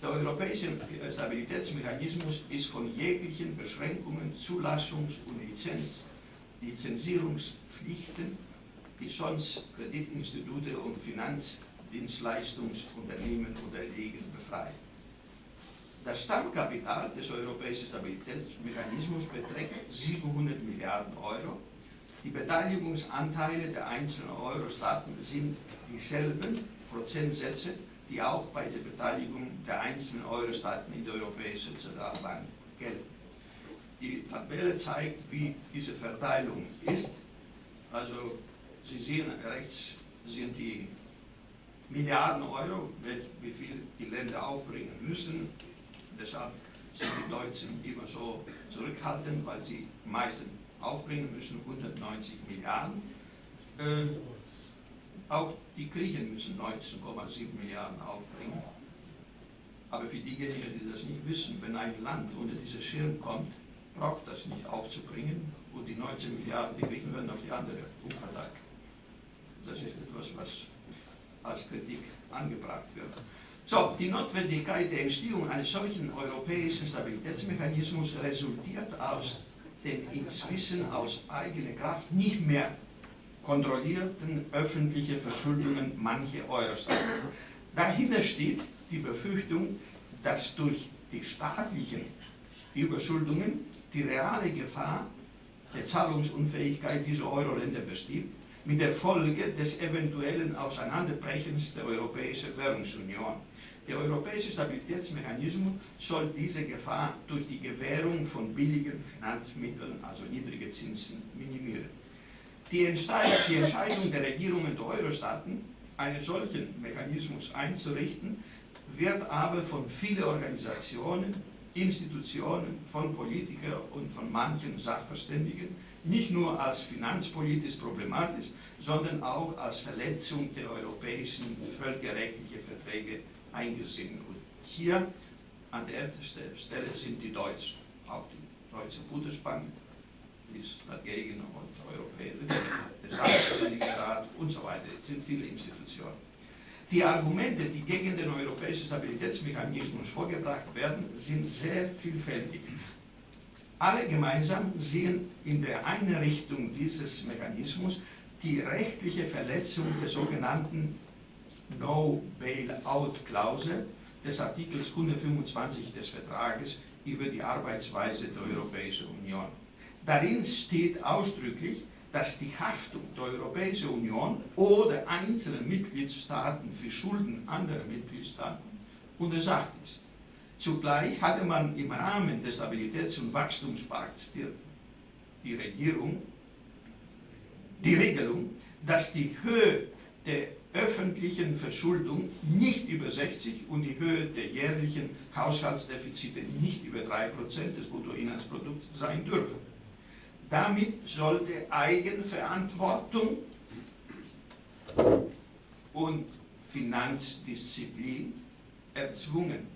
Der Europäische Stabilitätsmechanismus ist von jeglichen Beschränkungen, Zulassungs- und Lizenzierungspflichten, die sonst Kreditinstitute und Finanzdienstleistungsunternehmen unterliegen, befreit. Das Stammkapital des Europäischen Stabilitätsmechanismus beträgt 700 Milliarden Euro. Die Beteiligungsanteile der einzelnen Euro-Staaten sind dieselben Prozentsätze, die auch bei der Beteiligung der einzelnen Euro-Staaten in der Europäischen Zentralbank gelten. Die Tabelle zeigt, wie diese Verteilung ist. Also Sie sehen, rechts sind die Milliarden Euro, wie viel die Länder aufbringen müssen. Deshalb sind die Deutschen immer so zurückhaltend, weil sie meistens aufbringen müssen, 190 Milliarden. Auch die Griechen müssen 19,7 Milliarden aufbringen. Aber für diejenigen, die das nicht wissen, wenn ein Land unter diesen Schirm kommt, braucht das nicht aufzubringen und die 19 Milliarden, die Griechen werden auf die andere umverteilt. Das ist etwas, was als Kritik angebracht wird. So, die Notwendigkeit der Entstehung eines solchen europäischen Stabilitätsmechanismus resultiert aus den inzwischen aus eigener Kraft nicht mehr kontrollierten öffentlichen Verschuldungen mancher Euro-Staaten. Dahinter steht die Befürchtung, dass durch die staatlichen Überschuldungen die reale Gefahr der Zahlungsunfähigkeit dieser Euro-Länder besteht, mit der Folge des eventuellen Auseinanderbrechens der Europäischen Währungsunion. Der Europäische Stabilitätsmechanismus soll diese Gefahr durch die Gewährung von billigen Finanzmitteln, also niedrige Zinsen, minimieren. Die Entscheidung der Regierungen der Euro-Staaten, einen solchen Mechanismus einzurichten, wird aber von vielen Organisationen, Institutionen, von Politikern und von manchen Sachverständigen nicht nur als finanzpolitisch problematisch, sondern auch als Verletzung der europäischen völkerrechtlichen Verträge eingesehen. Und hier an der ersten Stelle sind die Deutschen, auch die Deutsche Bundesbank ist dagegen und der Sachverständigenrat und so weiter. Es sind viele Institutionen. Die Argumente, die gegen den Europäischen Stabilitätsmechanismus vorgebracht werden, sind sehr vielfältig. Alle gemeinsam sehen in der Einrichtung dieses Mechanismus die rechtliche Verletzung der sogenannten No-Bail-Out-Klausel des Artikels 125 des Vertrages über die Arbeitsweise der Europäischen Union. Darin steht ausdrücklich, dass die Haftung der Europäischen Union oder einzelner Mitgliedstaaten für Schulden anderer Mitgliedstaaten untersagt ist. Zugleich hatte man im Rahmen des Stabilitäts- und Wachstumspakts die Regelung, dass die Höhe der öffentlichen Verschuldung nicht über 60 und die Höhe der jährlichen Haushaltsdefizite nicht über 3% des Bruttoinlandsprodukts sein dürfen. Damit sollte Eigenverantwortung und Finanzdisziplin erzwungen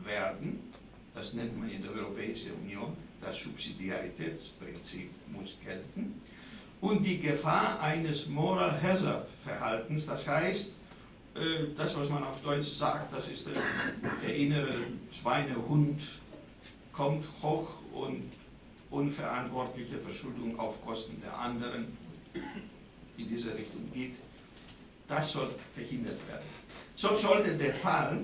werden. Das nennt man in der Europäischen Union, das Subsidiaritätsprinzip muss gelten. Und die Gefahr eines Moral Hazard Verhaltens, das heißt, das, was man auf Deutsch sagt, das ist der innere Schweinehund, kommt hoch und unverantwortliche Verschuldung auf Kosten der anderen in diese Richtung geht, das soll verhindert werden. So sollte der Fall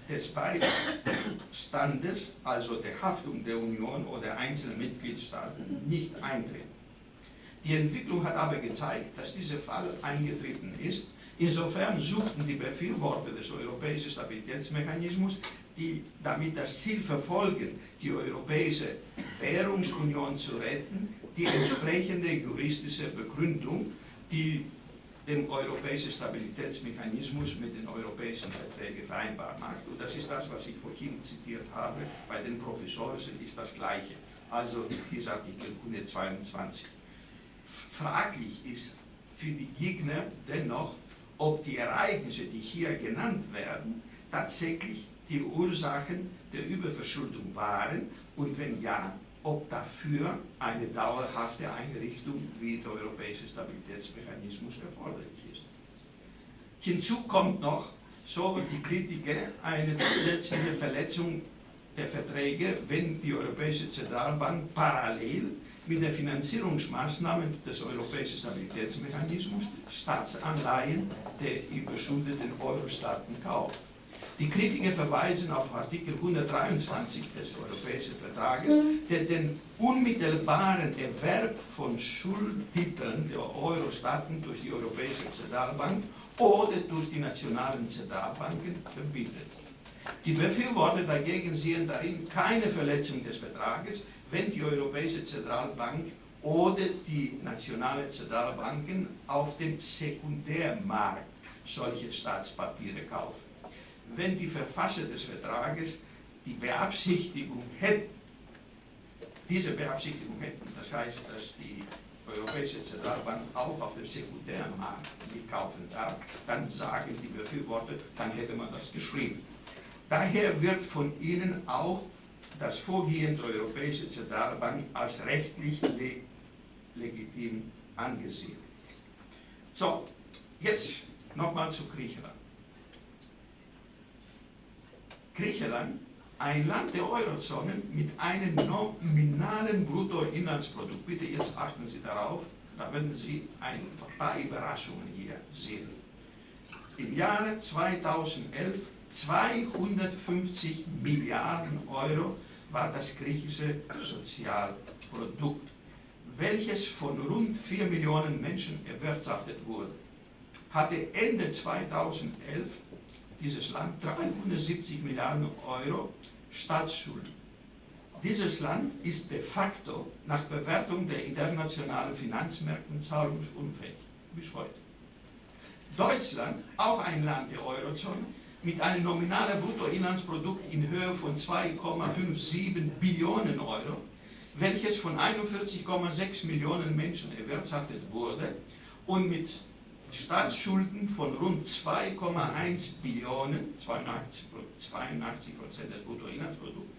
des Beistandes, also der Haftung der Union oder einzelner Mitgliedstaaten, nicht eintreten. Die Entwicklung hat aber gezeigt, dass dieser Fall eingetreten ist. Insofern suchten die Befürworter des Europäischen Stabilitätsmechanismus, die damit das Ziel verfolgen, die Europäische Währungsunion zu retten, die entsprechende juristische Begründung, die dem Europäischen Stabilitätsmechanismus mit den europäischen Verträgen vereinbar macht. Und das ist das, was ich vorhin zitiert habe. Bei den Professoren ist das Gleiche. Also dieser Artikel 122. Fraglich ist für die Gegner dennoch, ob die Ereignisse, die hier genannt werden, tatsächlich die Ursachen der Überverschuldung waren und wenn ja, ob dafür eine dauerhafte Einrichtung wie der Europäische Stabilitätsmechanismus erforderlich ist. Hinzu kommt noch, so die Kritiker, eine zusätzliche Verletzung der Verträge, wenn die Europäische Zentralbank parallel mit den Finanzierungsmaßnahmen des Europäischen Stabilitätsmechanismus Staatsanleihen der überschuldeten Euro-Staaten kauft. Die Kritiker verweisen auf Artikel 123 des Europäischen Vertrages, der den unmittelbaren Erwerb von Schuldtiteln der Euro-Staaten durch die Europäische Zentralbank oder durch die nationalen Zentralbanken verbietet. Die Befürworter dagegen sehen darin keine Verletzung des Vertrages, wenn die Europäische Zentralbank oder die nationalen Zentralbanken auf dem Sekundärmarkt solche Staatspapiere kaufen. Wenn die Verfasser des Vertrages die Beabsichtigung hätten, diese Beabsichtigung hätten, das heißt, dass die Europäische Zentralbank auch auf dem Sekundärmarkt nicht kaufen darf, dann sagen die Befürworter, dann hätte man das geschrieben. Daher wird von ihnen auch das Vorgehen der Europäischen Zentralbank als rechtlich legitim angesehen. So, jetzt nochmal zu Griechenland. Griechenland, ein Land der Eurozone mit einem nominalen Bruttoinlandsprodukt. Bitte jetzt achten Sie darauf, da werden Sie ein paar Überraschungen hier sehen. Im Jahre 2011 250 Milliarden Euro war das griechische Sozialprodukt, welches von rund 4 Millionen Menschen erwirtschaftet wurde. Hatte Ende 2011 dieses Land 370 Milliarden Euro Staatsschulden. Dieses Land ist de facto nach Bewertung der internationalen Finanzmärkte zahlungsunfähig bis heute. Deutschland, auch ein Land der Eurozone, mit einem nominalen Bruttoinlandsprodukt in Höhe von 2,57 Billionen Euro, welches von 41,6 Millionen Menschen erwirtschaftet wurde und mit Staatsschulden von rund 2,1 Billionen, 82% des Bruttoinlandsprodukts,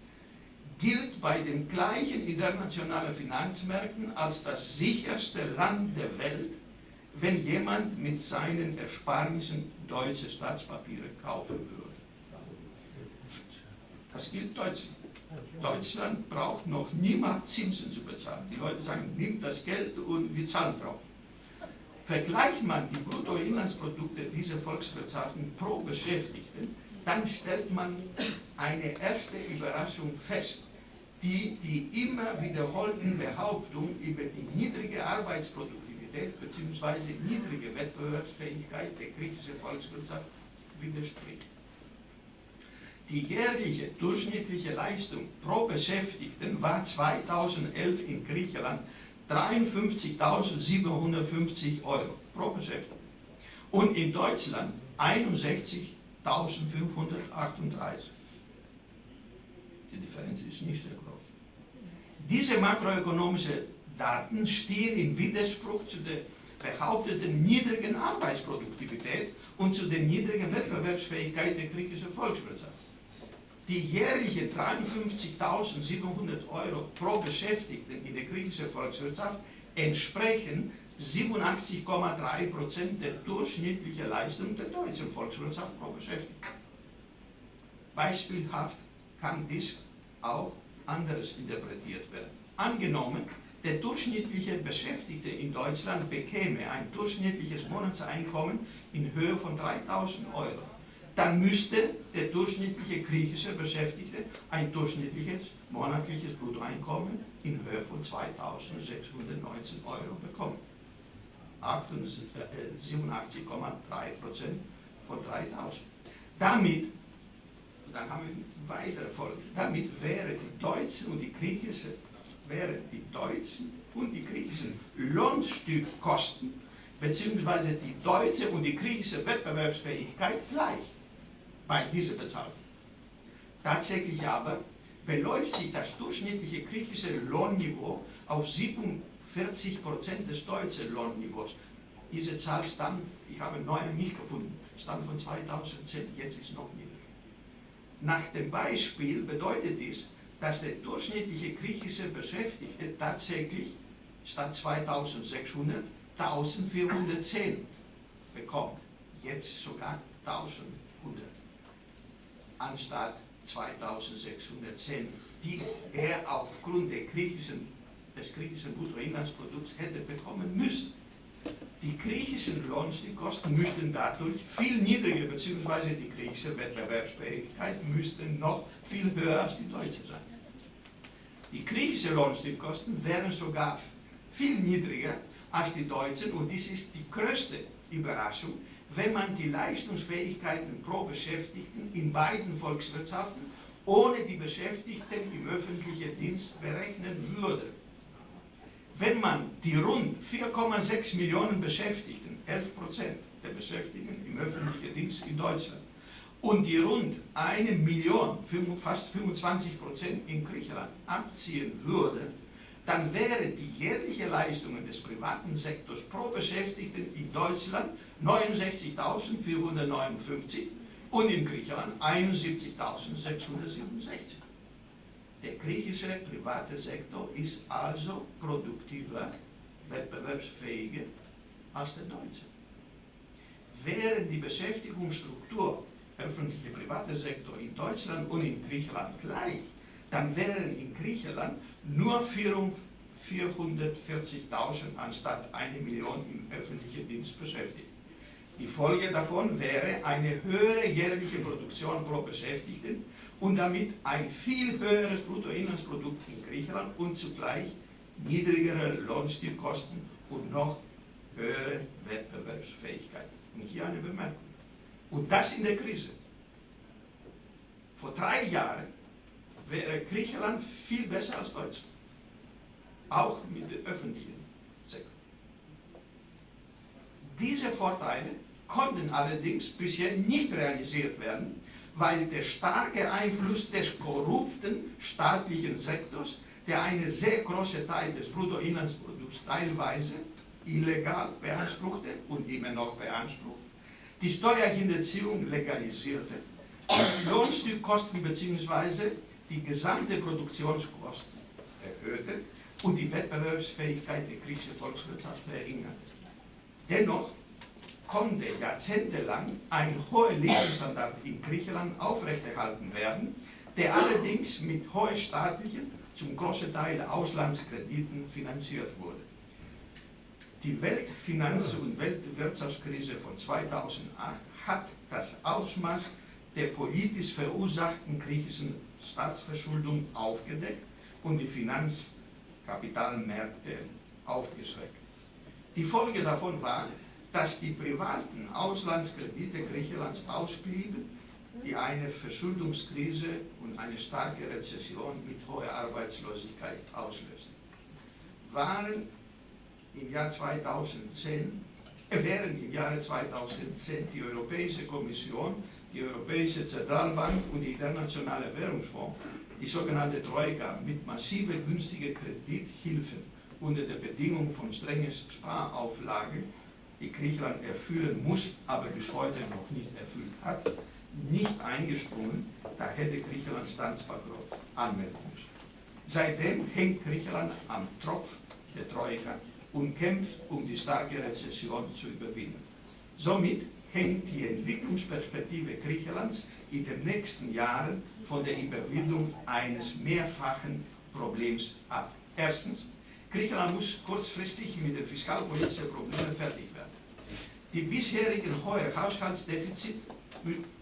gilt bei den gleichen internationalen Finanzmärkten als das sicherste Land der Welt, wenn jemand mit seinen Ersparnissen deutsche Staatspapiere kaufen würde. Das gilt Deutschland. Deutschland braucht noch niemand Zinsen zu bezahlen. Die Leute sagen, nimmt das Geld und wir zahlen drauf. Vergleicht man die Bruttoinlandsprodukte dieser Volkswirtschaften pro Beschäftigten, dann stellt man eine erste Überraschung fest, die immer wiederholten Behauptungen über die niedrige Arbeitsproduktivität bzw. niedrige Wettbewerbsfähigkeit der griechischen Volkswirtschaft widerspricht. Die jährliche durchschnittliche Leistung pro Beschäftigten war 2011 in Griechenland 53.750 Euro pro Beschäftigten und in Deutschland 61.538. Die Differenz ist nicht sehr groß. Diese makroökonomischen Daten stehen im Widerspruch zu der behaupteten niedrigen Arbeitsproduktivität und zu der niedrigen Wettbewerbsfähigkeit der griechischen Volkswirtschaft. Die jährliche 53.700 Euro pro Beschäftigten in der griechischen Volkswirtschaft entsprechen 87,3% der durchschnittlichen Leistung der deutschen Volkswirtschaft pro Beschäftigten. Beispielhaft kann dies auch anders interpretiert werden. Angenommen, der durchschnittliche Beschäftigte in Deutschland bekäme ein durchschnittliches Monatseinkommen in Höhe von 3.000 Euro. Dann müsste der durchschnittliche griechische Beschäftigte ein durchschnittliches monatliches Bruttoeinkommen in Höhe von 2.619 Euro bekommen. 87,3% von 3.000. Damit, dann haben wir weitere Folgen, damit wären die deutschen und die griechischen Lohnstückkosten bzw. die deutsche und die griechische Wettbewerbsfähigkeit gleich bei dieser Bezahlung. Tatsächlich aber beläuft sich das durchschnittliche griechische Lohnniveau auf 47% des deutschen Lohnniveaus. Diese Zahl stammt, ich habe neu nicht gefunden, stammt von 2010, jetzt ist es noch niedriger. Nach dem Beispiel bedeutet dies, dass der durchschnittliche griechische Beschäftigte tatsächlich statt 2.600 1.410 bekommt, jetzt sogar 1.100 anstatt 2.610, die er aufgrund des griechischen Bruttoinlandsprodukts hätte bekommen müssen. Die griechischen Lohnstückkosten müssten dadurch viel niedriger, beziehungsweise die griechische Wettbewerbsfähigkeit müsste noch viel höher als die deutsche sein. Die griechischen Lohnstückkosten wären sogar viel niedriger als die deutschen und dies ist die größte Überraschung, wenn man die Leistungsfähigkeiten pro Beschäftigten in beiden Volkswirtschaften ohne die Beschäftigten im öffentlichen Dienst berechnen würde. Wenn man die rund 4,6 Millionen Beschäftigten, 11% der Beschäftigten im öffentlichen Dienst in Deutschland, und die rund 1 Million, fast 25% in Griechenland abziehen würde, dann wäre die jährliche Leistungen des privaten Sektors pro Beschäftigten in Deutschland 69.459 und in Griechenland 71.667. Der griechische private Sektor ist also produktiver, wettbewerbsfähiger als der deutsche. Während die Beschäftigungsstruktur öffentliche private Sektor in Deutschland und in Griechenland gleich, dann wären in Griechenland nur 440.000 anstatt 1 Million im öffentlichen Dienst beschäftigt. Die Folge davon wäre eine höhere jährliche Produktion pro Beschäftigten und damit ein viel höheres Bruttoinlandsprodukt in Griechenland und zugleich niedrigere Lohnstückkosten und noch höhere Wettbewerbsfähigkeit. Und hier eine Bemerkung. Und das in der Krise. Vor 3 Jahren wäre Griechenland viel besser als Deutschland. Auch mit dem öffentlichen Sektor. Diese Vorteile konnten allerdings bisher nicht realisiert werden, weil der starke Einfluss des korrupten staatlichen Sektors, der einen sehr großen Teil des Bruttoinlandsprodukts teilweise illegal beanspruchte und immer noch beansprucht, die Steuerhinterziehung legalisierte, die Lohnstückkosten bzw. die gesamte Produktionskosten erhöhte und die Wettbewerbsfähigkeit der griechischen Volkswirtschaft verringerte. Dennoch konnte jahrzehntelang ein hoher Lebensstandard in Griechenland aufrechterhalten werden, der allerdings mit hohen staatlichen, zum großen Teil Auslandskrediten finanziert wurde. Die Weltfinanz- und Weltwirtschaftskrise von 2008 hat das Ausmaß der politisch verursachten griechischen Staatsverschuldung aufgedeckt und die Finanzkapitalmärkte aufgeschreckt. Die Folge davon war, dass die privaten Auslandskredite Griechenlands ausblieben, die eine Verschuldungskrise und eine starke Rezession mit hoher Arbeitslosigkeit auslösten. Während im Jahre 2010 die Europäische Kommission, die Europäische Zentralbank und die Internationale Währungsfonds, die sogenannte Troika, mit massiven günstigen Kredithilfen unter der Bedingung von strengen Sparauflagen, die Griechenland erfüllen muss, aber bis heute noch nicht erfüllt hat, nicht eingesprungen, da hätte Griechenland Staatsbankrott anmelden müssen. Seitdem hängt Griechenland am Tropf der Troika und kämpft, um die starke Rezession zu überwinden. Somit hängt die Entwicklungsperspektive Griechenlands in den nächsten Jahren von der Überwindung eines mehrfachen Problems ab. Erstens, Griechenland muss kurzfristig mit den fiskalpolitischen Problemen fertig werden. Die bisherigen hohen Haushaltsdefizite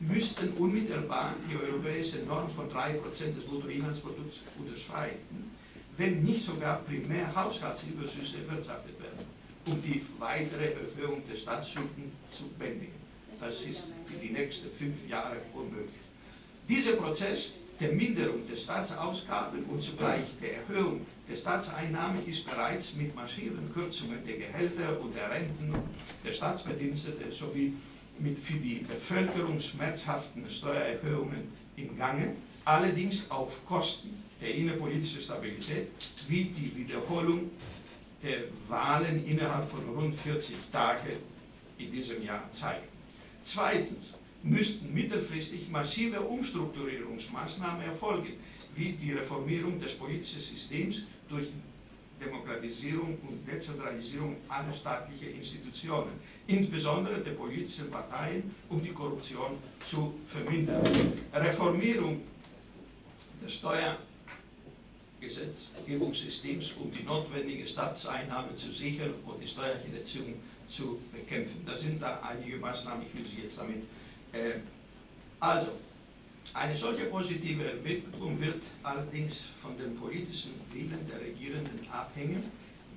müssten unmittelbar die europäische Norm von 3% des Bruttoinlandsprodukts unterschreiten, wenn nicht sogar primär Haushaltsüberschüsse erwirtschaftet werden, um die weitere Erhöhung der Staatsschulden zu bändigen. Das ist für die nächsten 5 Jahre unmöglich. Dieser Prozess der Minderung der Staatsausgaben und zugleich der Erhöhung der Staatseinnahmen ist bereits mit massiven Kürzungen der Gehälter und der Renten der Staatsbediensteten sowie mit für die Bevölkerung schmerzhaften Steuererhöhungen im Gange, allerdings auf Kosten der innenpolitischen Stabilität, wie die Wiederholung der Wahlen innerhalb von rund 40 Tagen in diesem Jahr zeigt. Zweitens müssten mittelfristig massive Umstrukturierungsmaßnahmen erfolgen, wie die Reformierung des politischen Systems durch Demokratisierung und Dezentralisierung aller staatlichen Institutionen, insbesondere der politischen Parteien, um die Korruption zu vermindern. Reformierung des Steuergesetzgebungssystems, um die notwendigen Staatseinnahmen zu sichern und die Steuerhinterziehung zu bekämpfen. Da sind da einige Maßnahmen, ich will sie jetzt damit. Also, eine solche positive Entwicklung wird allerdings von dem politischen Willen der Regierenden abhängen,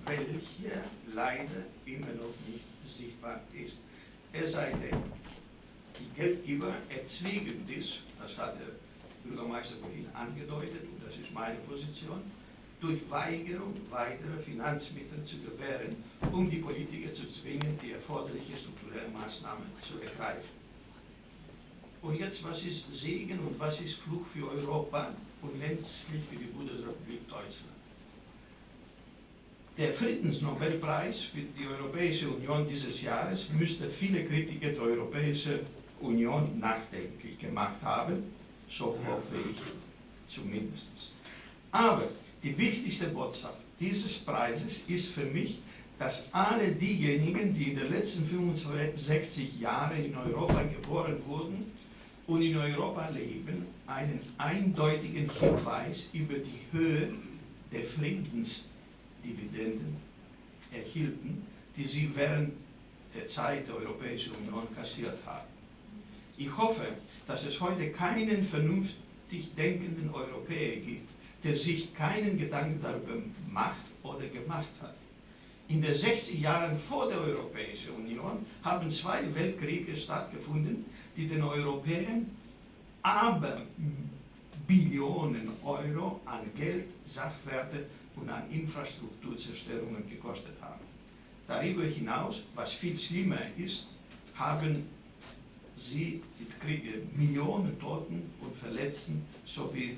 welcher leider immer noch nicht sichtbar ist. Es sei denn, die Geldgeber erzwingen dies, das hat der Bürgermeister vorhin angedeutet, und das ist meine Position, durch Weigerung weiterer Finanzmittel zu gewähren, um die Politiker zu zwingen, die erforderliche strukturelle Maßnahmen zu ergreifen. Und jetzt, was ist Segen und was ist Fluch für Europa und letztlich für die Bundesrepublik Deutschland? Der Friedensnobelpreis für die Europäische Union dieses Jahres müsste viele Kritiker der Europäischen Union nachdenklich gemacht haben, so hoffe ich zumindest. Aber die wichtigste Botschaft dieses Preises ist für mich, dass alle diejenigen, die in den letzten 65 Jahren in Europa geboren wurden und in Europa leben, einen eindeutigen Hinweis über die Höhe der Friedensdividenden erhielten, die sie während der Zeit der Europäischen Union kassiert haben. Ich hoffe, dass es heute keinen vernünftig denkenden Europäer gibt, der sich keinen Gedanken darüber macht oder gemacht hat. In den 60 Jahren vor der Europäischen Union haben 2 Weltkriege stattgefunden, die den Europäern aber Billionen Euro an Geld, Sachwerte und an Infrastrukturzerstörungen gekostet haben. Darüber hinaus, was viel schlimmer ist, haben sie die Kriege Millionen Toten und Verletzten sowie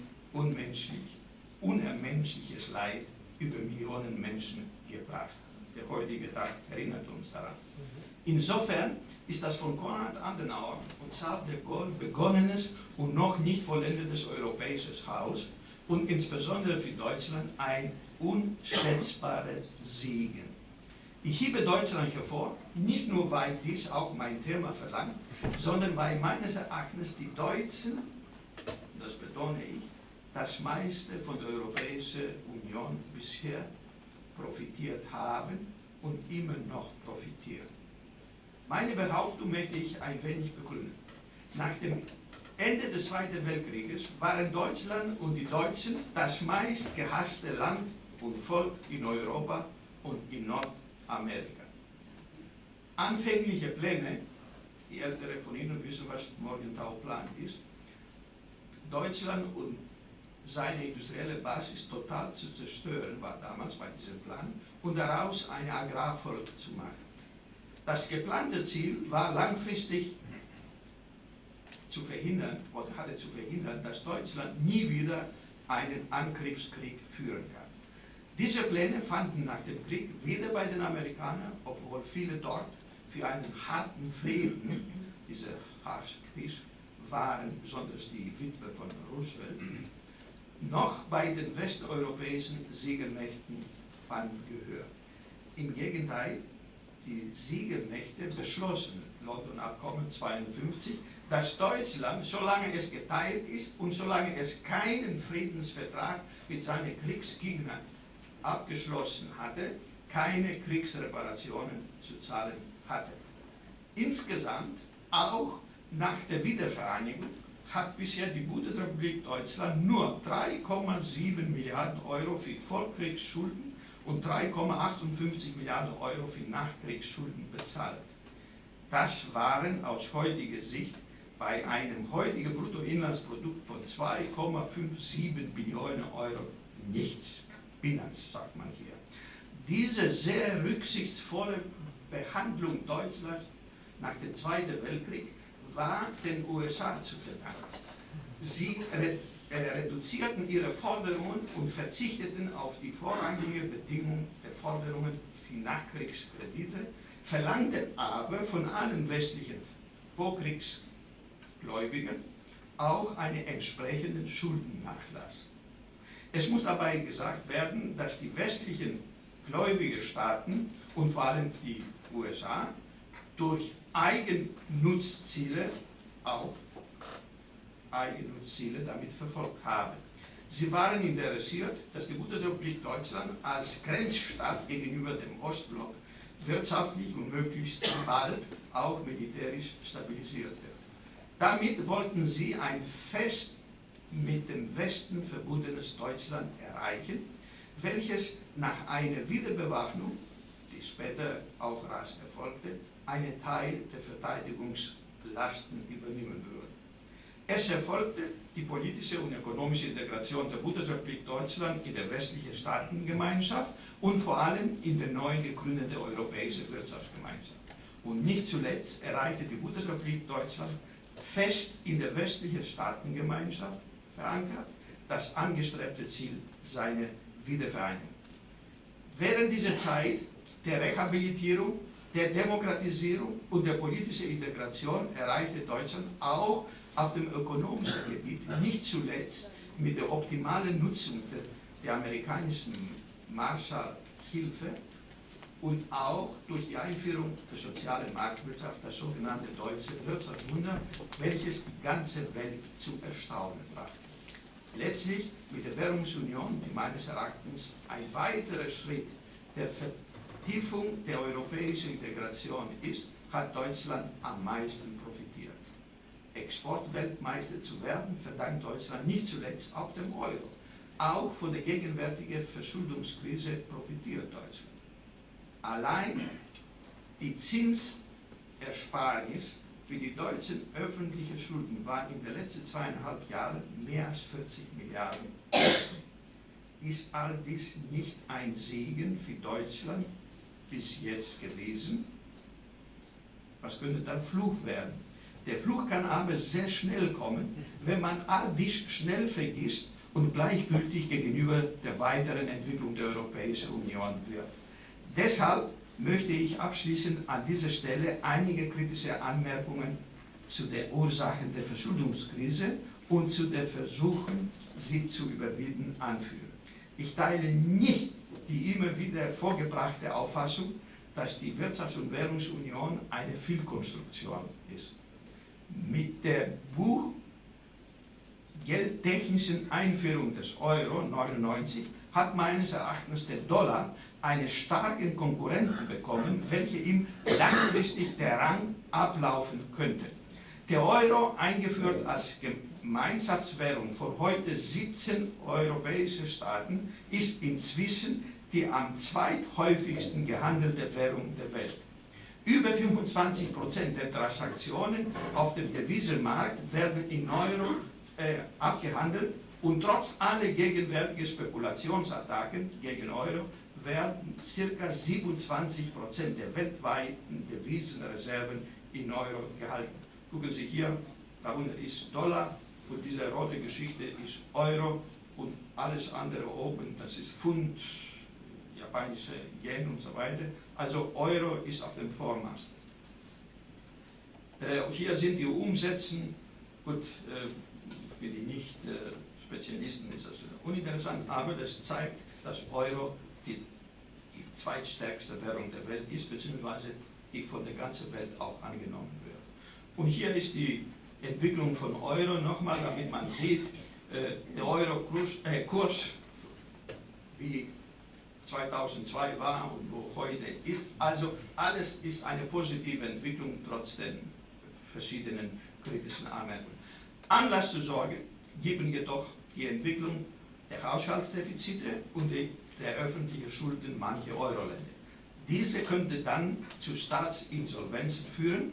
unermenschliches Leid über Millionen Menschen gebracht. Der heutige Tag erinnert uns daran. Insofern ist das von Konrad Adenauer und Charles de Gaulle begonnenes und noch nicht vollendetes europäisches Haus und insbesondere für Deutschland ein unschätzbarer Segen. Ich hebe Deutschland hervor, nicht nur weil dies auch mein Thema verlangt, sondern weil meines Erachtens die Deutschen, das betone ich, das meiste von der Europäischen Union bisher profitiert haben und immer noch profitieren. Meine Behauptung möchte ich ein wenig begründen. Nach dem Ende des Zweiten Weltkrieges waren Deutschland und die Deutschen das meist gehasste Land und Volk in Europa und in Nordamerika. Anfängliche Pläne, die Ältere von Ihnen wissen, was Morgenthau-Plan ist, Deutschland und seine industrielle Basis total zu zerstören, war damals bei diesem Plan, und daraus eine Agrarvolk zu machen. Das geplante Ziel war langfristig zu verhindern, oder hatte zu verhindern, dass Deutschland nie wieder einen Angriffskrieg führen kann. Diese Pläne fanden nach dem Krieg weder bei den Amerikanern, obwohl viele dort für einen harten Frieden, diese harsche Krieg, waren, besonders die Witwe von Roosevelt, noch bei den westeuropäischen Siegermächten fanden Gehör. Im Gegenteil, die Siegermächte beschlossen, London Abkommen 1952, dass Deutschland, solange es geteilt ist und solange es keinen Friedensvertrag mit seinen Kriegsgegnern abgeschlossen hatte, keine Kriegsreparationen zu zahlen hatte. Insgesamt, auch nach der Wiedervereinigung, hat bisher die Bundesrepublik Deutschland nur 3,7 Milliarden Euro für Vorkriegsschulden und 3,58 Milliarden Euro für Nachkriegsschulden bezahlt. Das waren aus heutiger Sicht bei einem heutigen Bruttoinlandsprodukt von 2,57 Billionen Euro nichts. Peanuts, sagt man hier. Diese sehr rücksichtsvolle Behandlung Deutschlands nach dem Zweiten Weltkrieg war den USA zu verdanken. Sie reduzierten ihre Forderungen und verzichteten auf die vorrangige Bedingung der Forderungen für Nachkriegskredite, verlangten aber von allen westlichen Vorkriegsgläubigen auch einen entsprechenden Schuldennachlass. Es muss dabei gesagt werden, dass die westlichen Gläubigerstaaten und vor allem die USA durch Eigennutzziele auch Eigennutziele damit verfolgt haben. Sie waren interessiert, dass die Bundesrepublik Deutschland als Grenzstaat gegenüber dem Ostblock wirtschaftlich und möglichst bald auch militärisch stabilisiert wird. Damit wollten sie ein fest mit dem Westen verbundenes Deutschland erreichen, welches nach einer Wiederbewaffnung, die später auch rasch erfolgte, einen Teil der Verteidigungslasten übernehmen würde. Es erfolgte die politische und ökonomische Integration der Bundesrepublik Deutschland in der westlichen Staatengemeinschaft und vor allem in der neu gegründete Europäische Wirtschaftsgemeinschaft. Und nicht zuletzt erreichte die Bundesrepublik Deutschland fest in der westlichen Staatengemeinschaft verankert das angestrebte Ziel seiner Wiedervereinigung. Während dieser Zeit der Rehabilitierung, der Demokratisierung und der politischen Integration erreichte Deutschland auch auf dem ökonomischen Gebiet, nicht zuletzt mit der optimalen Nutzung der amerikanischen Marshallhilfe und auch durch die Einführung der sozialen Marktwirtschaft, das sogenannte deutsche Wirtschaftswunder, welches die ganze Welt zu Erstaunen brachte. Letztlich mit der Währungsunion, die meines Erachtens ein weiterer Schritt der Vertiefung der europäischen Integration ist, hat Deutschland am meisten profitiert. Exportweltmeister zu werden, verdankt Deutschland nicht zuletzt auch dem Euro. Auch von der gegenwärtigen Verschuldungskrise profitiert Deutschland. Allein die Zinsersparnis für die deutschen öffentlichen Schulden war in den letzten 2,5 Jahren mehr als 40 Milliarden. Ist all dies nicht ein Segen für Deutschland bis jetzt gewesen? Was könnte dann Fluch werden? Der Fluch kann aber sehr schnell kommen, wenn man all dies schnell vergisst und gleichgültig gegenüber der weiteren Entwicklung der Europäischen Union wird. Deshalb möchte ich abschließend an dieser Stelle einige kritische Anmerkungen zu den Ursachen der Verschuldungskrise und zu den Versuchen, sie zu überwinden, anführen. Ich teile nicht die immer wieder vorgebrachte Auffassung, dass die Wirtschafts- und Währungsunion eine Fehlkonstruktion ist. Mit der buchgeldtechnischen Einführung des Euro 1999 hat meines Erachtens der Dollar einen starken Konkurrenten bekommen, welcher ihm langfristig der Rang ablaufen könnte. Der Euro, eingeführt als Gemeinschaftswährung von heute 17 europäischen Staaten, ist inzwischen die am zweithäufigsten gehandelte Währung der Welt. Über 25% der Transaktionen auf dem Devisenmarkt werden in Euro abgehandelt und trotz aller gegenwärtigen Spekulationsattacken gegen Euro werden ca. 27% der weltweiten Devisenreserven in Euro gehalten. Gucken Sie hier, darunter ist Dollar und diese rote Geschichte ist Euro und alles andere oben, das ist Pfund, japanische Yen und so weiter. Also Euro ist auf dem Vormarsch. Hier sind die Umsätze, gut, für die Nicht-Spezialisten ist das uninteressant, aber das zeigt, dass Euro die zweitstärkste Währung der Welt ist, beziehungsweise die von der ganzen Welt auch angenommen wird. Und hier ist die Entwicklung von Euro nochmal, damit man sieht, der Euro-Kurs, wie 2002 war und wo heute ist. Also alles ist eine positive Entwicklung, trotz den verschiedenen kritischen Anmerkungen. Anlass zur Sorge geben jedoch die Entwicklung der Haushaltsdefizite und der öffentlichen Schulden mancher Euro-Länder. Diese könnte dann zu Staatsinsolvenzen führen,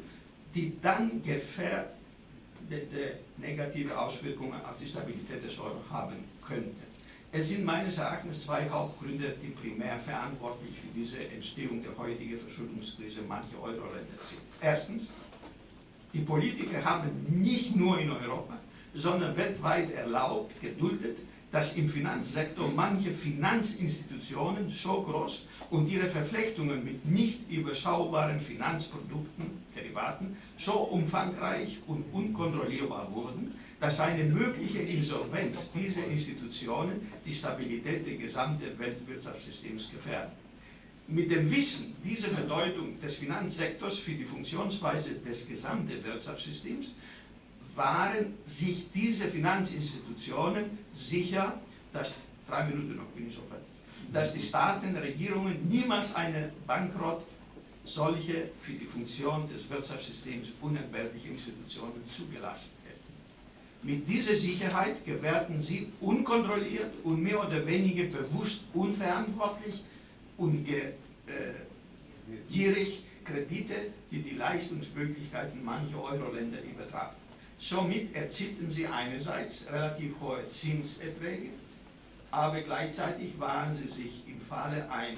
die dann gefährdete negative Auswirkungen auf die Stabilität des Euro haben könnten. Es sind meines Erachtens zwei Hauptgründe, die primär verantwortlich für diese Entstehung der heutigen Verschuldungskrise mancher Euro-Länder sind. Erstens, die Politiker haben nicht nur in Europa, sondern weltweit erlaubt, geduldet, dass im Finanzsektor manche Finanzinstitutionen so groß und ihre Verflechtungen mit nicht überschaubaren Finanzprodukten, Derivaten, so umfangreich und unkontrollierbar wurden, dass eine mögliche Insolvenz dieser Institutionen die Stabilität des gesamten Weltwirtschaftssystems gefährdet. Mit dem Wissen dieser Bedeutung des Finanzsektors für die Funktionsweise des gesamten Wirtschaftssystems waren sich diese Finanzinstitutionen sicher, dass, 3 Minuten noch bin ich so fertig, dass die Staaten, Regierungen niemals einen Bankrott solche für die Funktion des Wirtschaftssystems unentbehrliche Institutionen zugelassen hätten. Mit dieser Sicherheit gewährten sie unkontrolliert und mehr oder weniger bewusst unverantwortlich und gierig Kredite, die die Leistungsmöglichkeiten mancher Euro-Länder übertrafen. Somit erzielten sie einerseits relativ hohe Zinserträge, aber gleichzeitig waren sie sich im Falle einer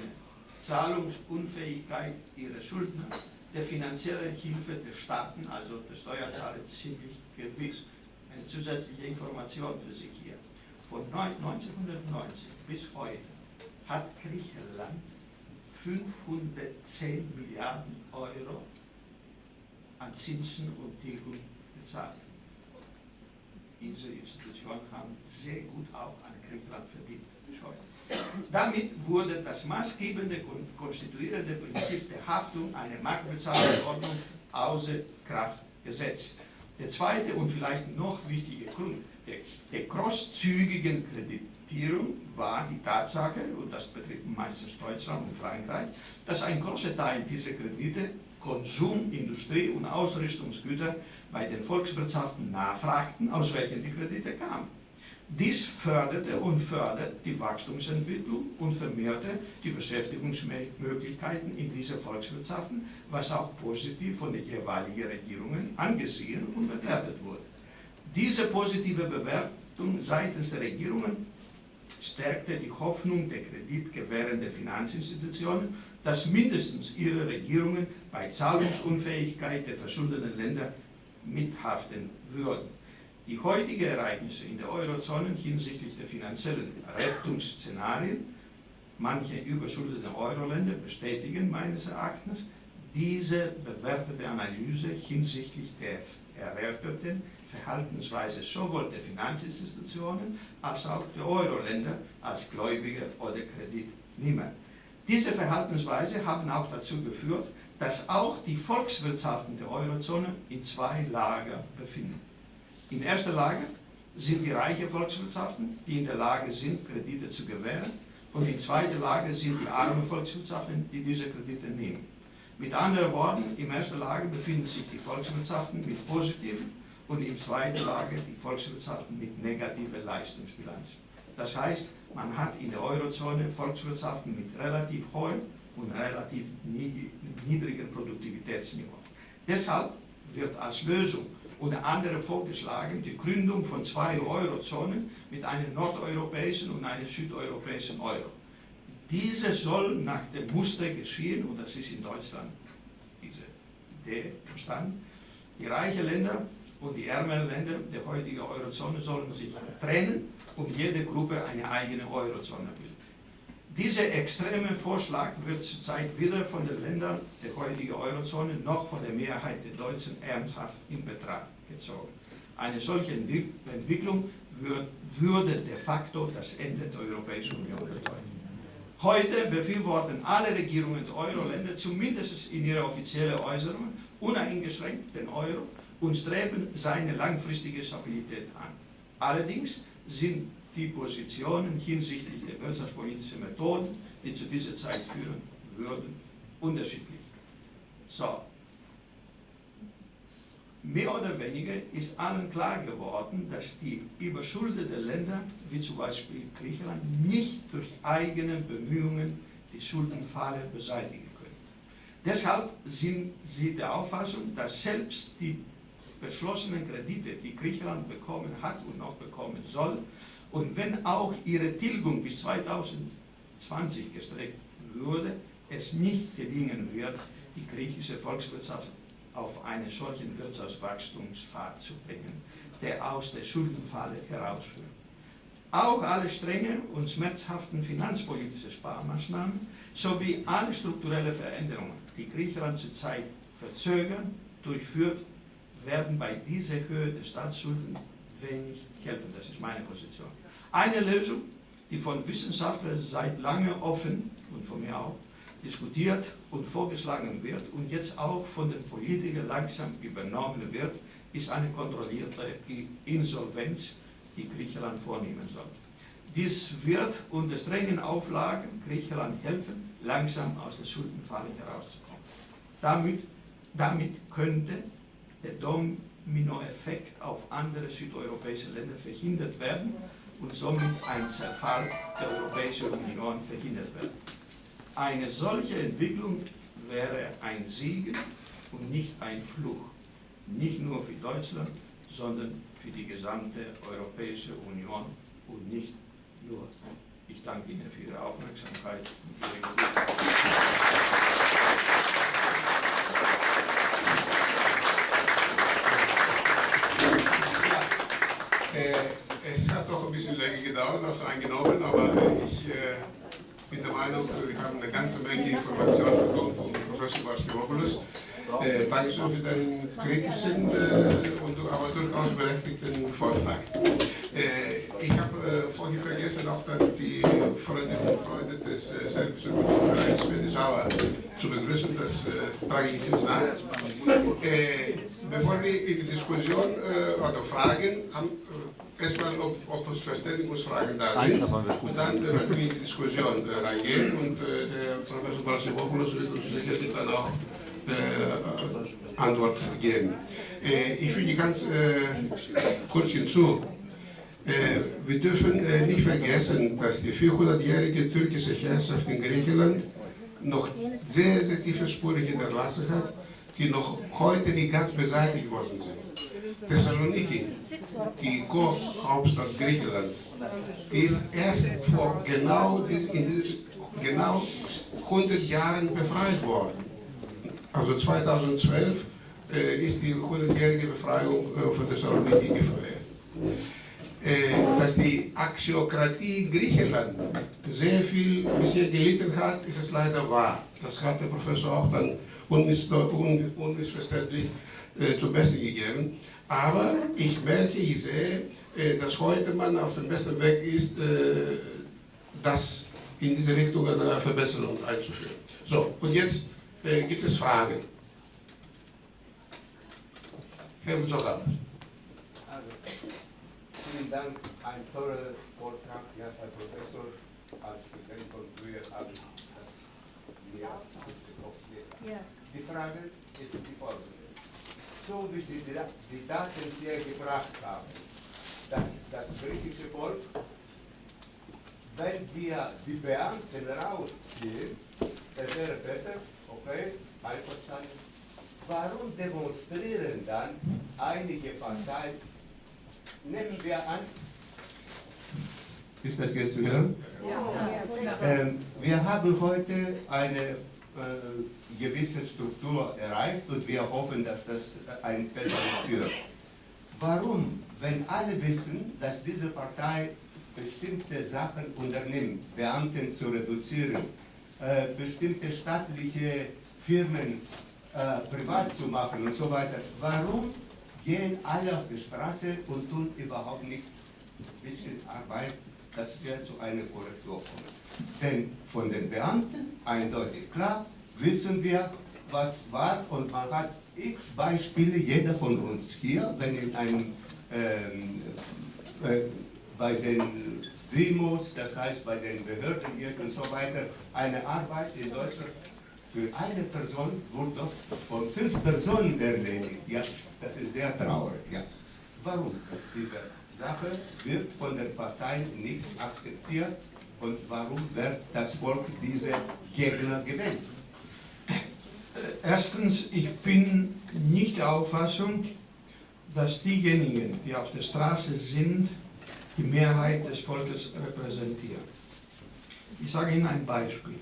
Zahlungsunfähigkeit ihrer Schuldner der finanziellen Hilfe der Staaten, also der Steuerzahler, ziemlich gewiss. Eine zusätzliche Information für Sie hier. Von 1990 bis heute hat Griechenland 510 Milliarden Euro an Zinsen und Tilgung bezahlt. Diese Institutionen haben sehr gut auch an Griechenland verdient bis heute. Damit wurde das maßgebende konstituierende Prinzip der Haftung einer Marktbezahlungsordnung außer Kraft gesetzt. Der zweite und vielleicht noch wichtige Grund der großzügigen Kreditierung war die Tatsache, und das betrifft meistens Deutschland und Frankreich, dass ein großer Teil dieser Kredite Konsum, Industrie und Ausrüstungsgüter bei den Volkswirtschaften nachfragten, aus welchen die Kredite kamen. Dies förderte und fördert die Wachstumsentwicklung und vermehrte die Beschäftigungsmöglichkeiten in diesen Volkswirtschaften, was auch positiv von den jeweiligen Regierungen angesehen und bewertet wurde. Diese positive Bewertung seitens der Regierungen stärkte die Hoffnung der kreditgewährenden Finanzinstitutionen, dass mindestens ihre Regierungen bei Zahlungsunfähigkeit der verschuldeten Länder mithaften würden. Die heutigen Ereignisse in der Eurozone hinsichtlich der finanziellen Rettungsszenarien mancher überschuldeten Euro-Länder bestätigen meines Erachtens diese bewertete Analyse hinsichtlich der erörterten Verhaltensweise sowohl der Finanzinstitutionen als auch der Euro-Länder als Gläubiger oder Kreditnehmer. Diese Verhaltensweise haben auch dazu geführt, dass auch die Volkswirtschaften der Eurozone in zwei Lager befinden. In erster Lage sind die reichen Volkswirtschaften, die in der Lage sind, Kredite zu gewähren, und in zweiter Lage sind die armen Volkswirtschaften, die diese Kredite nehmen. Mit anderen Worten, in erster Lage befinden sich die Volkswirtschaften mit positiven und in zweiter Lage die Volkswirtschaften mit negativer Leistungsbilanz. Das heißt, man hat in der Eurozone Volkswirtschaften mit relativ hohem und relativ niedrigen Produktivitätsniveau. Deshalb wird als Lösung unter anderem vorgeschlagen die Gründung von zwei Eurozonen mit einem nordeuropäischen und einem südeuropäischen Euro. Diese soll nach dem Muster geschehen, und das ist in Deutschland diese Idee entstanden. Die reichen Länder und die ärmeren Länder der heutigen Eurozone sollen sich trennen und jede Gruppe eine eigene Eurozone bilden. Dieser extreme Vorschlag wird zurzeit weder von den Ländern der heutigen Eurozone noch von der Mehrheit der Deutschen ernsthaft in Betracht gezogen. Eine solche Entwicklung würde de facto das Ende der Europäischen Union bedeuten. Heute befürworten alle Regierungen der Euro-Länder zumindest in ihrer offiziellen Äußerung uneingeschränkt den Euro und streben seine langfristige Stabilität an. Allerdings sind die Positionen hinsichtlich der wirtschaftspolitischen Methoden, die zu dieser Zeit führen würden, unterschiedlich. So. Mehr oder weniger ist allen klar geworden, dass die überschuldeten Länder, wie zum Beispiel Griechenland, nicht durch eigene Bemühungen die Schuldenfalle beseitigen können. Deshalb sind sie der Auffassung, dass selbst die beschlossenen Kredite, die Griechenland bekommen hat und noch bekommen soll, und wenn auch ihre Tilgung bis 2020 gestreckt würde, es nicht gelingen wird, die griechische Volkswirtschaft auf einen solchen Wirtschaftswachstumspfad zu bringen, der aus der Schuldenfalle herausführt. Auch alle strengen und schmerzhaften finanzpolitischen Sparmaßnahmen sowie alle strukturellen Veränderungen, die Griechenland zurzeit verzögern, durchführt, werden bei dieser Höhe der Staatsschulden wenig helfen. Das ist meine Position. Eine Lösung, die von Wissenschaftlern seit langem offen und von mir auch diskutiert und vorgeschlagen wird und jetzt auch von den Politikern langsam übernommen wird, ist eine kontrollierte Insolvenz, die Griechenland vornehmen soll. Dies wird unter strengen Auflagen Griechenland helfen, langsam aus der Schuldenfalle herauszukommen. Damit könnte der Dominoeffekt auf andere südeuropäische Länder verhindert werden und somit ein Zerfall der Europäischen Union verhindert werden. Eine solche Entwicklung wäre ein Segen und nicht ein Fluch, nicht nur für Deutschland, sondern für die gesamte Europäische Union und nicht nur. Ich danke Ihnen für Ihre Aufmerksamkeit und Ihre Geduld. Es hat doch ein bisschen länger gedauert als angenommen, aber ich bin der Meinung, wir haben eine ganze Menge Informationen bekommen von Professor Vasilopoulos. Dankeschön für deinen kritischen und aber durchaus berechtigten Vortrag. Ich habe vorhin vergessen, auch dann die Freundinnen und Freunde des Serbischen Kulturbereichs für die Sauer zu begrüßen. Das trage ich jetzt nach. Bevor wir in die Diskussion oder Fragen haben, erstmal, ob es Verständigungsfragen da sind. Und dann werden wir in die Diskussion reingehen und der Professor Vasilopoulos wird uns sicherlich dann auch Antwort geben. Ich füge ganz kurz hinzu. Wir dürfen nicht vergessen, dass die 400-jährige türkische Herrschaft in Griechenland noch sehr, sehr tiefe Spuren hinterlassen hat, die noch heute nicht ganz beseitigt worden sind. Thessaloniki, die Co-Hauptstadt Griechenlands, ist erst vor genau 100 Jahren befreit worden. Also 2012 ist die 100-jährige Befreiung von Thessaloniki gefeiert. Dass die Axiokratie in Griechenland sehr viel bisher gelitten hat, ist es leider wahr. Das hat der Professor auch dann unmissverständlich zum Besten gegeben. Aber ich merke, ich sehe, dass heute man auf dem besten Weg ist, das in diese Richtung eine Verbesserung einzuführen. So, und jetzt gibt es Fragen. Herr Mutsogalas. Also, vielen Dank, ein toller Vortrag, ja, Herr Professor. Als Student von früher habe ich das mir gekauft. Ja. Die Frage ist die folgende. So wie Sie die Daten hier gebracht haben, dass das griechische Volk, wenn wir die Beamten rausziehen, das wäre besser, okay, einverstanden. Warum demonstrieren dann einige Parteien, nehmen wir an, ist das jetzt zu hören? Ja. Wir haben heute eine gewisse Struktur erreicht und wir hoffen, dass das ein besseres führt. Warum, wenn alle wissen, dass diese Partei bestimmte Sachen unternimmt, Beamten zu reduzieren, bestimmte staatliche Firmen privat zu machen und so weiter, warum gehen alle auf die Straße und tun überhaupt nicht ein bisschen Arbeit, dass wir zu einer Korrektur kommen? Denn von den Beamten, eindeutig klar, wissen wir, was war, und man hat x Beispiele, jeder von uns hier, wenn in einem, bei den Demos, das heißt bei den Behörden und so weiter, eine Arbeit in Deutschland für eine Person wurde von 5 Personen erledigt. Ja, das ist sehr traurig. Ja. Warum? Diese Sache wird von den Parteien nicht akzeptiert und warum wird das Volk diese Gegner gewählt? Erstens, ich bin nicht der Auffassung, dass diejenigen, die auf der Straße sind, die Mehrheit des Volkes repräsentieren. Ich sage Ihnen ein Beispiel.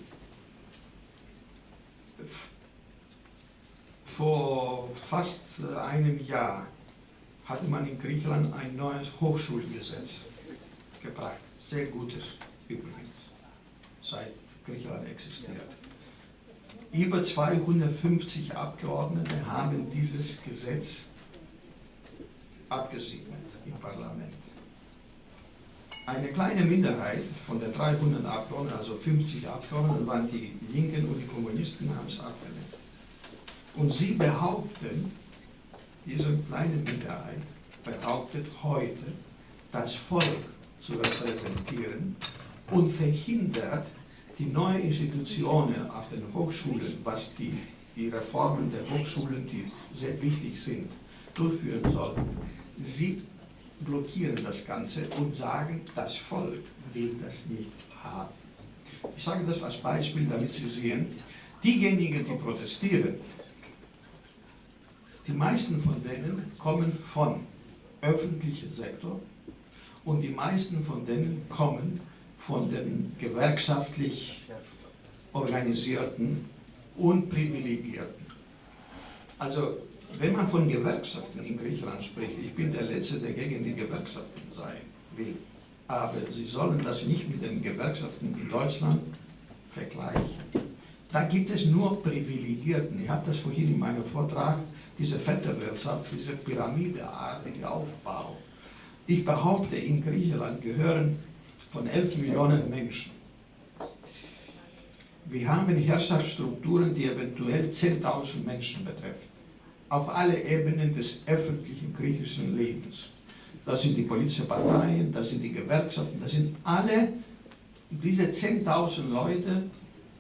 Vor fast einem Jahr hatte man in Griechenland ein neues Hochschulgesetz gebracht. Sehr gutes übrigens, seit Griechenland existiert. Über 250 Abgeordnete haben dieses Gesetz abgesegnet im Parlament. Eine kleine Minderheit von den 300 Abgeordneten, also 50 Abgeordneten, waren die Linken und die Kommunisten, haben es abgelehnt. Und sie behaupten, diese kleine Minderheit behauptet heute, das Volk zu repräsentieren und verhindert die neuen Institutionen auf den Hochschulen, was die die Reformen der Hochschulen, die sehr wichtig sind, durchführen soll, sie blockieren das Ganze und sagen, das Volk will das nicht haben. Ich sage das als Beispiel, damit Sie sehen, diejenigen, die protestieren, die meisten von denen kommen vom öffentlichen Sektor und die meisten von denen kommen von den gewerkschaftlich organisierten und privilegierten. Also, wenn man von Gewerkschaften in Griechenland spricht, ich bin der Letzte, der gegen die Gewerkschaften sein will, aber Sie sollen das nicht mit den Gewerkschaften in Deutschland vergleichen. Da gibt es nur Privilegierten. Ich habe das vorhin in meinem Vortrag, diese Vetternwirtschaft, diese pyramideartige Aufbau. Ich behaupte, in Griechenland gehören von 11 Millionen Menschen. Wir haben Herrschaftsstrukturen, die eventuell 10.000 Menschen betreffen. Auf alle Ebenen des öffentlichen griechischen Lebens. Das sind die politischen Parteien, das sind die Gewerkschaften, das sind alle, diese 10.000 Leute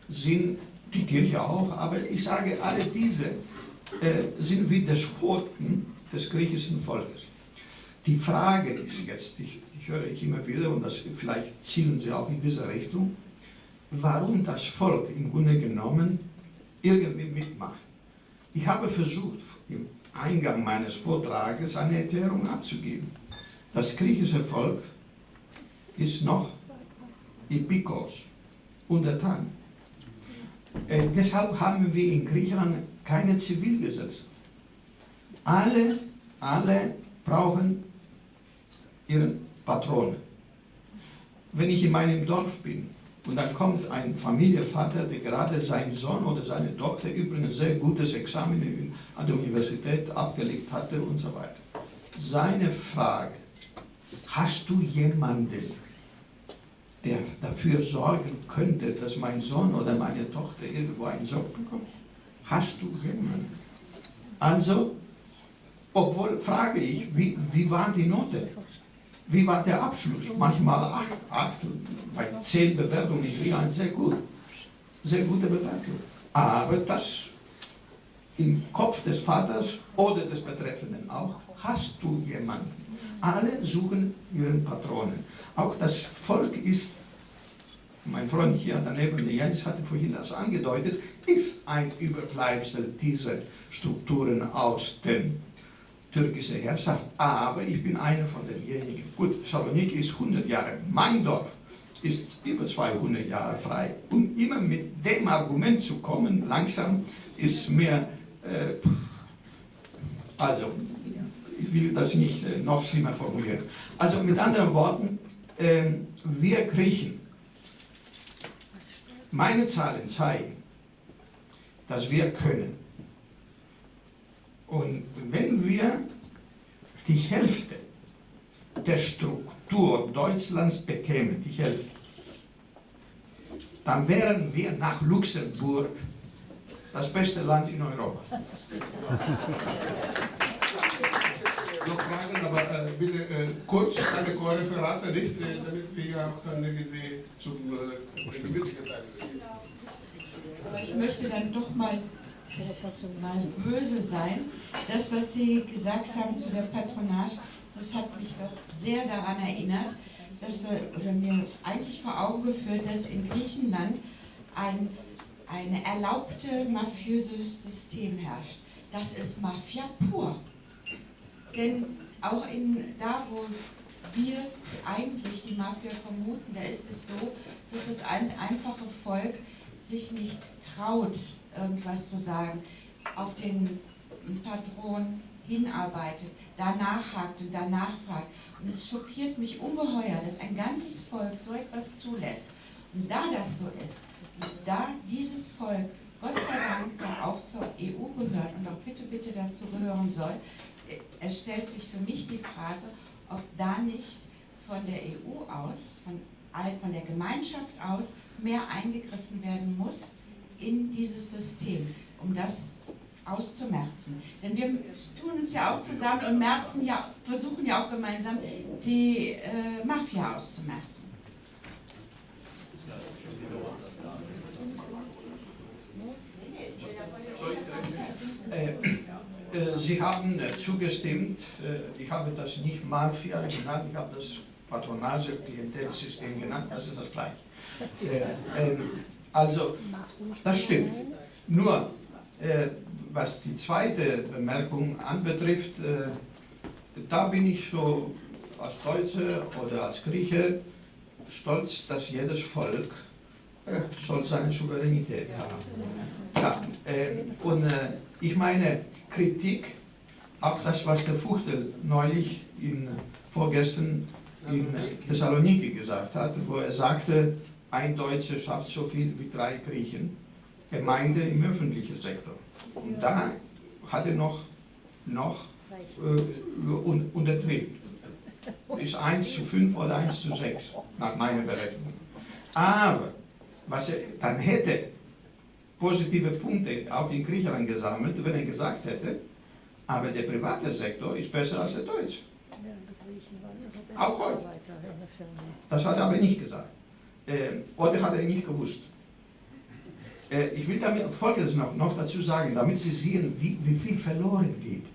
sind, die Kirche auch, aber ich sage, alle diese sind wie Despoten des griechischen Volkes. Die Frage ist jetzt, ich höre ich immer wieder, und das, vielleicht zielen Sie auch in diese Richtung, warum das Volk im Grunde genommen irgendwie mitmacht. Ich habe versucht, im Eingang meines Vortrages eine Erklärung abzugeben. Das griechische Volk ist noch Epikos, untertan. Deshalb haben wir in Griechenland keine Zivilgesetze. Alle brauchen ihren Patronen. Wenn ich in meinem Dorf bin und dann kommt ein Familienvater, der gerade seinen Sohn oder seine Tochter übrigens sehr gutes Examen an der Universität abgelegt hatte und so weiter. Seine Frage, hast du jemanden, der dafür sorgen könnte, dass mein Sohn oder meine Tochter irgendwo einen Job bekommt? Hast du jemanden? Also, obwohl frage ich, wie war die Note? Wie war der Abschluss? Manchmal 8, bei 10 Bewerbungen in Griechenland sehr gut. Sehr gute Bewertung. Aber das im Kopf des Vaters oder des Betreffenden auch, hast du jemanden? Alle suchen ihren Patronen. Auch das Volk ist, mein Freund hier daneben, Jens hatte vorhin das angedeutet, ist ein Überbleibsel dieser Strukturen aus dem türkische Herrschaft, aber ich bin einer von denjenigen. Gut, Saloniki ist 100 Jahre, mein Dorf ist über 200 Jahre frei. Und immer mit dem Argument zu kommen, langsam ist mir, also ich will das nicht noch schlimmer formulieren. Also mit anderen Worten, wir Griechen, meine Zahlen zeigen, dass wir können. Und wenn wir die Hälfte der Struktur Deutschlands bekämen, die Hälfte, dann wären wir nach Luxemburg das beste Land in Europa. Noch Fragen, aber bitte kurz, keine Referate, nicht, damit wir auch dann irgendwie zum gemütlichen Teil gehen. Aber ich möchte dann doch mal böse sein. Das, was Sie gesagt haben zu der Patronage, das hat mich doch sehr daran erinnert, dass, oder mir eigentlich vor Augen geführt, dass in Griechenland ein erlaubte mafiöses System herrscht. Das ist Mafia pur. Denn auch da, wo wir eigentlich die Mafia vermuten, da ist es so, dass das einfache Volk sich nicht traut, irgendwas zu sagen, auf den Patron hinarbeitet, danach hakt und danach fragt. Und es schockiert mich ungeheuer, dass ein ganzes Volk so etwas zulässt. Und da das so ist, da dieses Volk, Gott sei Dank, ja auch zur EU gehört und auch bitte dazu gehören soll, es stellt sich für mich die Frage, ob da nicht von der EU aus, von der Gemeinschaft aus, mehr eingegriffen werden muss in dieses System, um das auszumerzen. Denn wir tun uns ja auch zusammen und versuchen ja auch gemeinsam die Mafia auszumerzen. Sie haben zugestimmt, ich habe das nicht Mafia genannt, ich habe das Patronage-Klientelsystem genannt, das ist das gleiche. Also, das stimmt. Nur, was die zweite Bemerkung anbetrifft, da bin ich so als Deutsche oder als Grieche stolz, dass jedes Volk soll seine Souveränität haben. Ja, und ich meine, Kritik, auch das, was der Fuchtel neulich vorgestern in Thessaloniki gesagt hat, wo er sagte, ein Deutscher schafft so viel wie 3 Griechen. Er meinte im öffentlichen Sektor. Und da hat er noch untertrieben. Ist 1:5 oder 1:6, nach meiner Berechnung. Aber was er dann hätte, positive Punkte auch in Griechenland gesammelt, wenn er gesagt hätte, aber der private Sektor ist besser als der deutsche. Auch heute. Das hat er aber nicht gesagt. Oder hat er nicht gewusst. Ich will damit Folgendes noch dazu sagen, damit Sie sehen, wie viel verloren geht.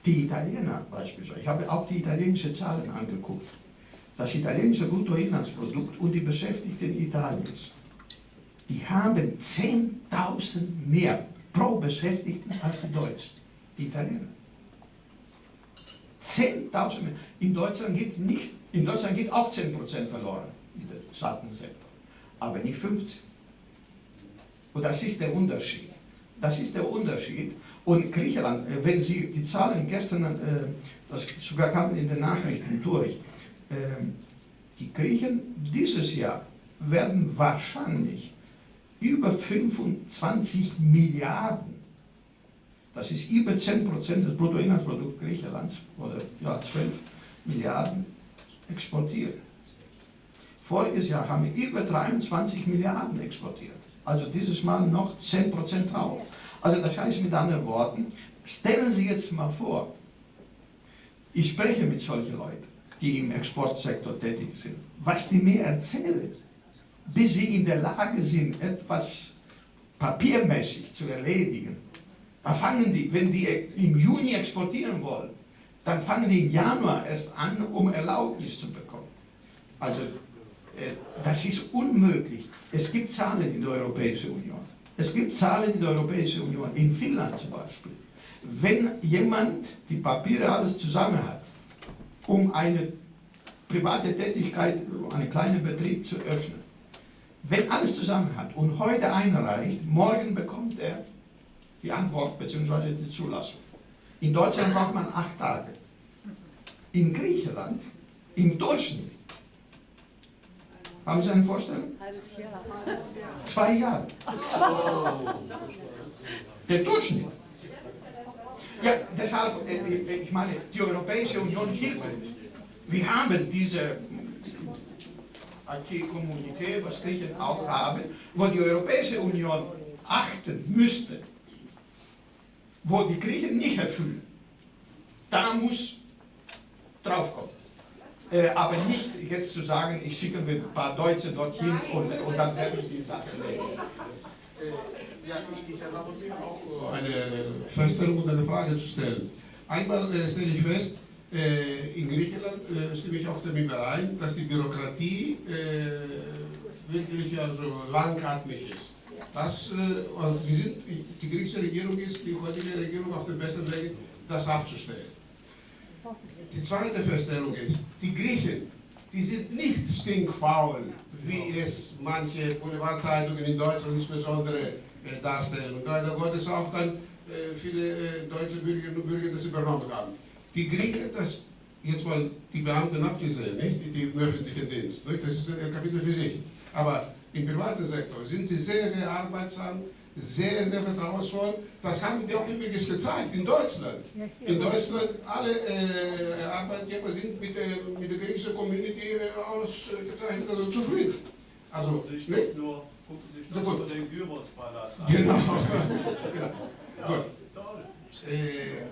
Die Italiener beispielsweise, ich habe auch die italienischen Zahlen angeguckt. Das italienische Bruttoinlandsprodukt und die Beschäftigten Italiens, die haben 10.000 mehr pro Beschäftigten als die Deutschen, die Italiener. 10.000 mehr. In Deutschland geht auch 10% verloren in den Staatensektor, aber nicht 50. Und das ist der Unterschied. Das ist der Unterschied. Und Griechenland, wenn Sie die Zahlen gestern, das sogar kam in den Nachrichten durch, die Griechen dieses Jahr werden wahrscheinlich über 25 Milliarden, das ist über 10% des Bruttoinlandsprodukts Griechenlands, oder ja, 12 Milliarden exportieren. Voriges Jahr haben wir über 23 Milliarden exportiert. Also dieses Mal noch 10% drauf. Also das heißt mit anderen Worten, stellen Sie jetzt mal vor, ich spreche mit solchen Leuten, die im Exportsektor tätig sind, was die mir erzählen, bis sie in der Lage sind, etwas papiermäßig zu erledigen. Da fangen die, wenn die im Juni exportieren wollen, dann fangen die im Januar erst an, um Erlaubnis zu bekommen. Also das ist unmöglich. Es gibt Zahlen in der Europäischen Union. Es gibt Zahlen in der Europäischen Union, in Finnland zum Beispiel. Wenn jemand die Papiere alles zusammen hat, um eine private Tätigkeit, einen kleinen Betrieb zu öffnen, wenn alles zusammen hat und heute einreicht, morgen bekommt er die Antwort bzw. die Zulassung. In Deutschland braucht man 8 Tage. In Griechenland im Durchschnitt, haben Sie eine Vorstellung? 2 Jahre. Der Durchschnitt. Ja, deshalb, ich meine, die Europäische Union hilft nicht. Wir haben diese Acquis-Communautaire, was Griechen auch haben, wo die Europäische Union achten müsste, wo die Griechen nicht erfüllen. Da muss draufkommen. Aber nicht jetzt zu sagen, ich schicke mir ein paar Deutsche dorthin und dann werden die Sachen erledigt. Ja, ich erlaube mir auch eine Feststellung und eine Frage zu stellen. Einmal stelle ich fest, in Griechenland stimme ich auch damit überein, dass die Bürokratie wirklich also langatmig ist. Die griechische Regierung ist, die heutige Regierung, auf dem besten Weg, das abzustellen. Die zweite Feststellung ist, die Griechen, die sind nicht stinkfaul, wie es manche Boulevardzeitungen in Deutschland insbesondere darstellen. Und leider Gottes auch dann viele deutsche Bürgerinnen und Bürger das übernommen haben. Die Griechen, das jetzt mal die Beamten abgesehen, nicht? Die im öffentlichen Dienst, nicht? Das ist ein Kapitel für sich. Aber im privaten Sektor sind sie sehr, sehr arbeitsam, sehr, sehr vertrauensvoll. Das haben die auch übrigens gezeigt in Deutschland. In Deutschland, alle Arbeitgeber sind mit der griechischen Community ausgezeichnet, also zufrieden. Also, gucken Sie so nur den Gyros-Palast an. Genau. Ja. Gut.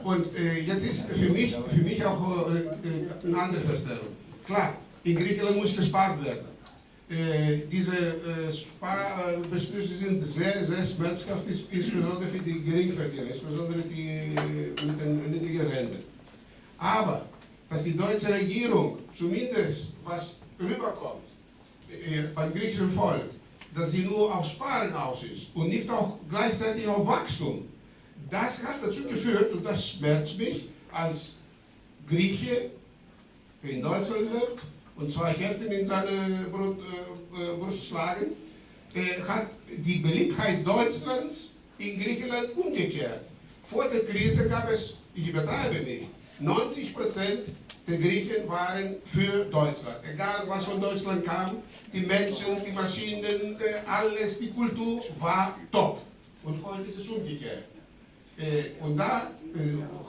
Und jetzt ist für mich auch eine andere Feststellung. Klar, in Griechenland muss gespart werden. Diese Sparbeschlüsse sind sehr, sehr schmerzhaft, insbesondere für die Geringverdiener, insbesondere die mit den niedrigen Renten. Aber, dass die deutsche Regierung zumindest was rüberkommt beim griechischen Volk, dass sie nur auf Sparen aus ist und nicht auch gleichzeitig auf Wachstum, das hat dazu geführt, und das schmerzt mich als Grieche, der in Deutschland lebt und 2 Herzen in seine Brust schlagen, hat die Beliebtheit Deutschlands in Griechenland umgekehrt. Vor der Krise gab es, ich übertreibe nicht, 90% der Griechen waren für Deutschland. Egal was von Deutschland kam, die Menschen, die Maschinen, alles, die Kultur war top. Und heute ist es umgekehrt. Und da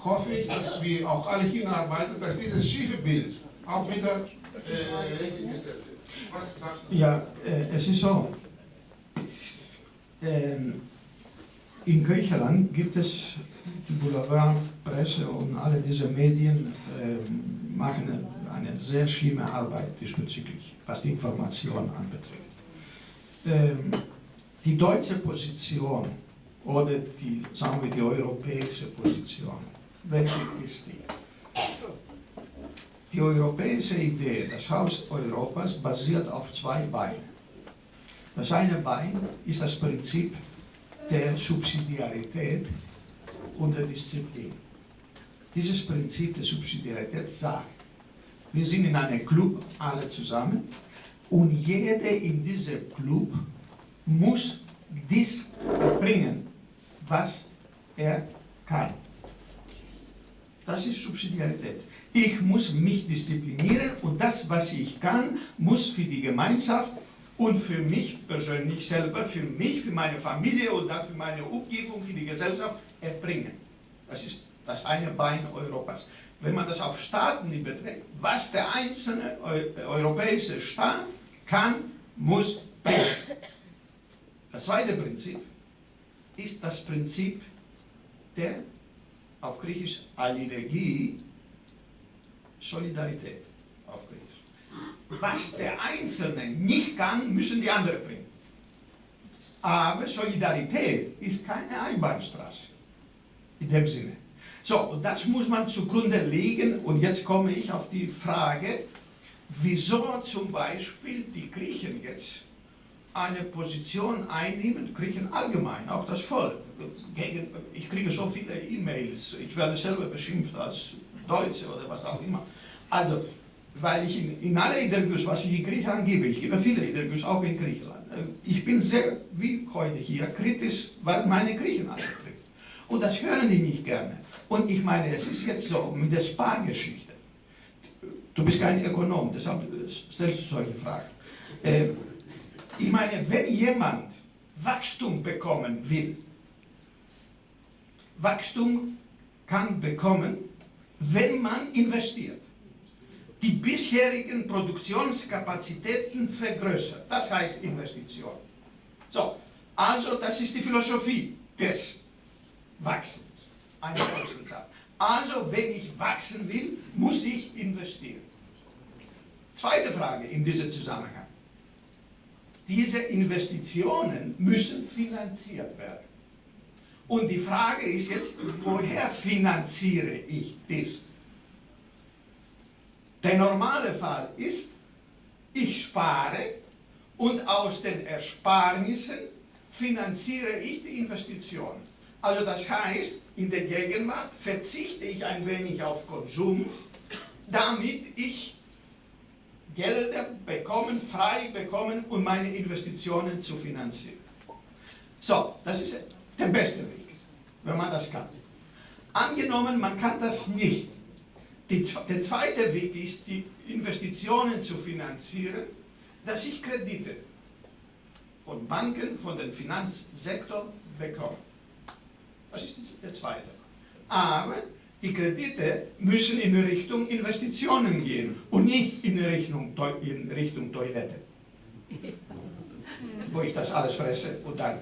hoffe ich, dass wir auch alle hinarbeiten, dass dieses schiefe Bild auch wieder richtig gestellt wird. Was sagst du? Ja, es ist so. In Griechenland gibt es die Boulevardpresse und alle diese Medien machen eine sehr schlimme Arbeit diesbezüglich, was die Information anbetrifft. Die deutsche Position oder die, sagen wir, die europäische Position, welche ist die? Die europäische Idee, das Haus Europas, basiert auf 2 Beinen. Das eine Bein ist das Prinzip der Subsidiarität und der Disziplin. Dieses Prinzip der Subsidiarität sagt, wir sind in einem Club alle zusammen und jeder in diesem Club muss dies erbringen, was er kann. Das ist Subsidiarität. Ich muss mich disziplinieren und das, was ich kann, muss für die Gemeinschaft und für mich persönlich selber, für mich, für meine Familie und dann für meine Umgebung, für die Gesellschaft erbringen. Das ist das eine Bein Europas. Wenn man das auf Staaten überträgt, was der einzelne europäische Staat kann, muss bringen. Das zweite Prinzip ist das Prinzip der, auf Griechisch Αλληλεγγύη, Solidarität auf Griechisch. Was der Einzelne nicht kann, müssen die anderen bringen. Aber Solidarität ist keine Einbahnstraße. In dem Sinne. So, und das muss man zugrunde legen. Und jetzt komme ich auf die Frage, wieso zum Beispiel die Griechen jetzt eine Position einnehmen, Griechen allgemein, auch das Volk. Ich kriege so viele E-Mails, ich werde selber beschimpft als Deutsche oder was auch immer. Also, weil ich in alle Interviews, was ich in Griechenland gebe, ich gebe viele Interviews auch in Griechenland, ich bin sehr, wie heute hier, kritisch, was meine Griechen anbetrifft. Und das hören die nicht gerne. Und ich meine, es ist jetzt so mit der Spargeschichte. Du bist kein Ökonom, deshalb stellst du solche Fragen. Ich meine, wenn jemand Wachstum bekommen will, Wachstum kann bekommen, wenn man investiert. Die bisherigen Produktionskapazitäten vergrößert. Das heißt Investition. So, also das ist die Philosophie des Wachsens. Eine Volkswirtschaft. Also, wenn ich wachsen will, muss ich investieren. Zweite Frage in diesem Zusammenhang. Diese Investitionen müssen finanziert werden. Und die Frage ist jetzt, woher finanziere ich das? Der normale Fall ist, ich spare und aus den Ersparnissen finanziere ich die Investition. Also das heißt, in der Gegenwart verzichte ich ein wenig auf Konsum, damit ich Gelder bekommen, frei bekommen, um meine Investitionen zu finanzieren. So, das ist der beste Weg, wenn man das kann. Angenommen, man kann das nicht. Der zweite Weg ist, die Investitionen zu finanzieren, dass ich Kredite von Banken, von dem Finanzsektor bekomme. Das ist der zweite. Aber die Kredite müssen in Richtung Investitionen gehen und nicht in Richtung Toilette, wo ich das alles fresse und dann.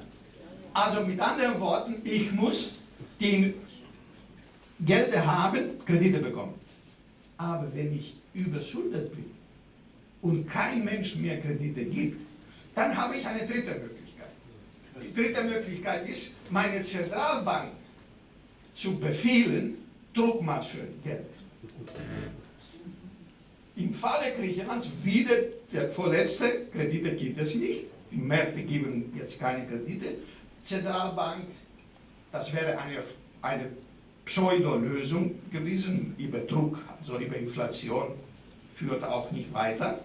Also mit anderen Worten, ich muss die Gelder haben, Kredite bekommen. Aber wenn ich überschuldet bin, und kein Mensch mehr Kredite gibt, dann habe ich eine dritte Möglichkeit. Die dritte Möglichkeit ist, meine Zentralbank zu befehlen, druck mal schön Geld. Im Falle Griechenlands wieder der vorletzte, Kredite gibt es nicht, die Märkte geben jetzt keine Kredite, Zentralbank, das wäre eine Pseudo-Lösung gewesen, über Druck, also über Inflation, führt auch nicht weiter.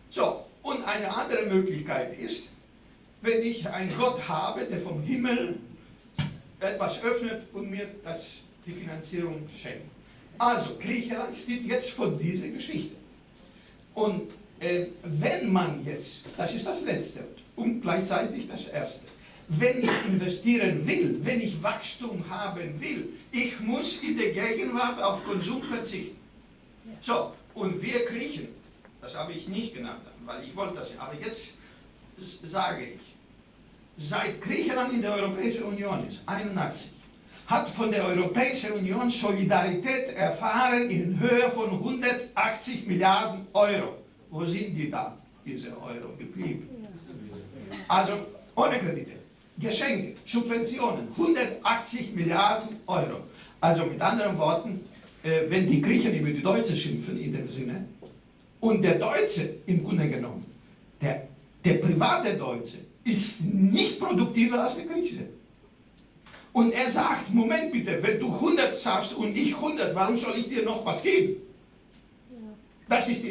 So, und eine andere Möglichkeit ist, wenn ich einen Gott habe, der vom Himmel etwas öffnet und mir die Finanzierung schenkt. Also, Griechenland steht jetzt vor dieser Geschichte. Und wenn man jetzt, das ist das Letzte und gleichzeitig das Erste, wenn ich investieren will, wenn ich Wachstum haben will, ich muss in der Gegenwart auf Konsum verzichten. So, und wir Griechen, das habe ich nicht genannt, weil ich wollte das, aber jetzt sage ich, seit Griechenland in der Europäischen Union ist, 81, hat von der Europäischen Union Solidarität erfahren in Höhe von 180 Milliarden Euro. Wo sind die da, diese Euro, geblieben? Also ohne Kredite, Geschenke, Subventionen, 180 Milliarden Euro. Also mit anderen Worten, wenn die Griechen über die Deutschen schimpfen in dem Sinne, und der Deutsche im Grunde genommen, der private Deutsche, ist nicht produktiver als der Grieche. Und er sagt, Moment bitte, wenn du 100 zahlst und ich 100, warum soll ich dir noch was geben? Das ist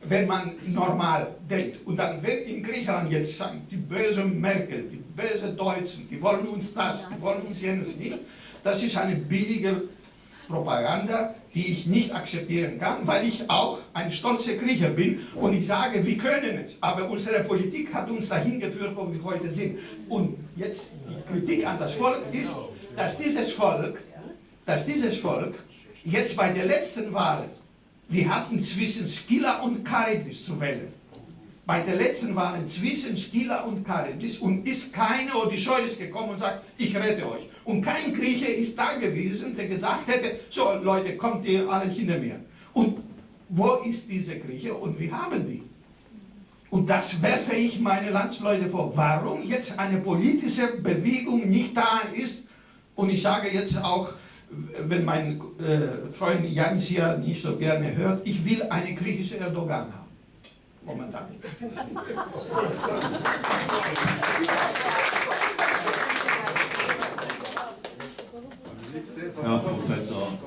wenn man normal denkt. Und dann, wenn in Griechenland jetzt sagen, die böse Merkel, die böse Deutschen, die wollen uns das, die wollen uns jenes nicht, das ist eine billige Propaganda, die ich nicht akzeptieren kann, weil ich auch ein stolzer Griecher bin und ich sage, wir können es, aber unsere Politik hat uns dahin geführt, wo wir heute sind. Und jetzt die Kritik an das Volk ist, dass dieses Volk jetzt bei der letzten Wahl, wir hatten zwischen Skylla und Charybdis zu wählen. Bei der letzten Wahl zwischen Skylla und Charybdis und ist keine Odysseus gekommen und sagt, ich rette euch. Und kein Grieche ist da gewesen, der gesagt hätte, so Leute, kommt ihr alle hinter mir. Und wo ist diese Grieche und wir haben die? Und das werfe ich meine Landsleute vor. Warum jetzt eine politische Bewegung nicht da ist? Und ich sage jetzt auch, wenn mein Freund Jans hier nicht so gerne hört, ich will eine griechische Erdogan haben. Momentan. Herr Professor,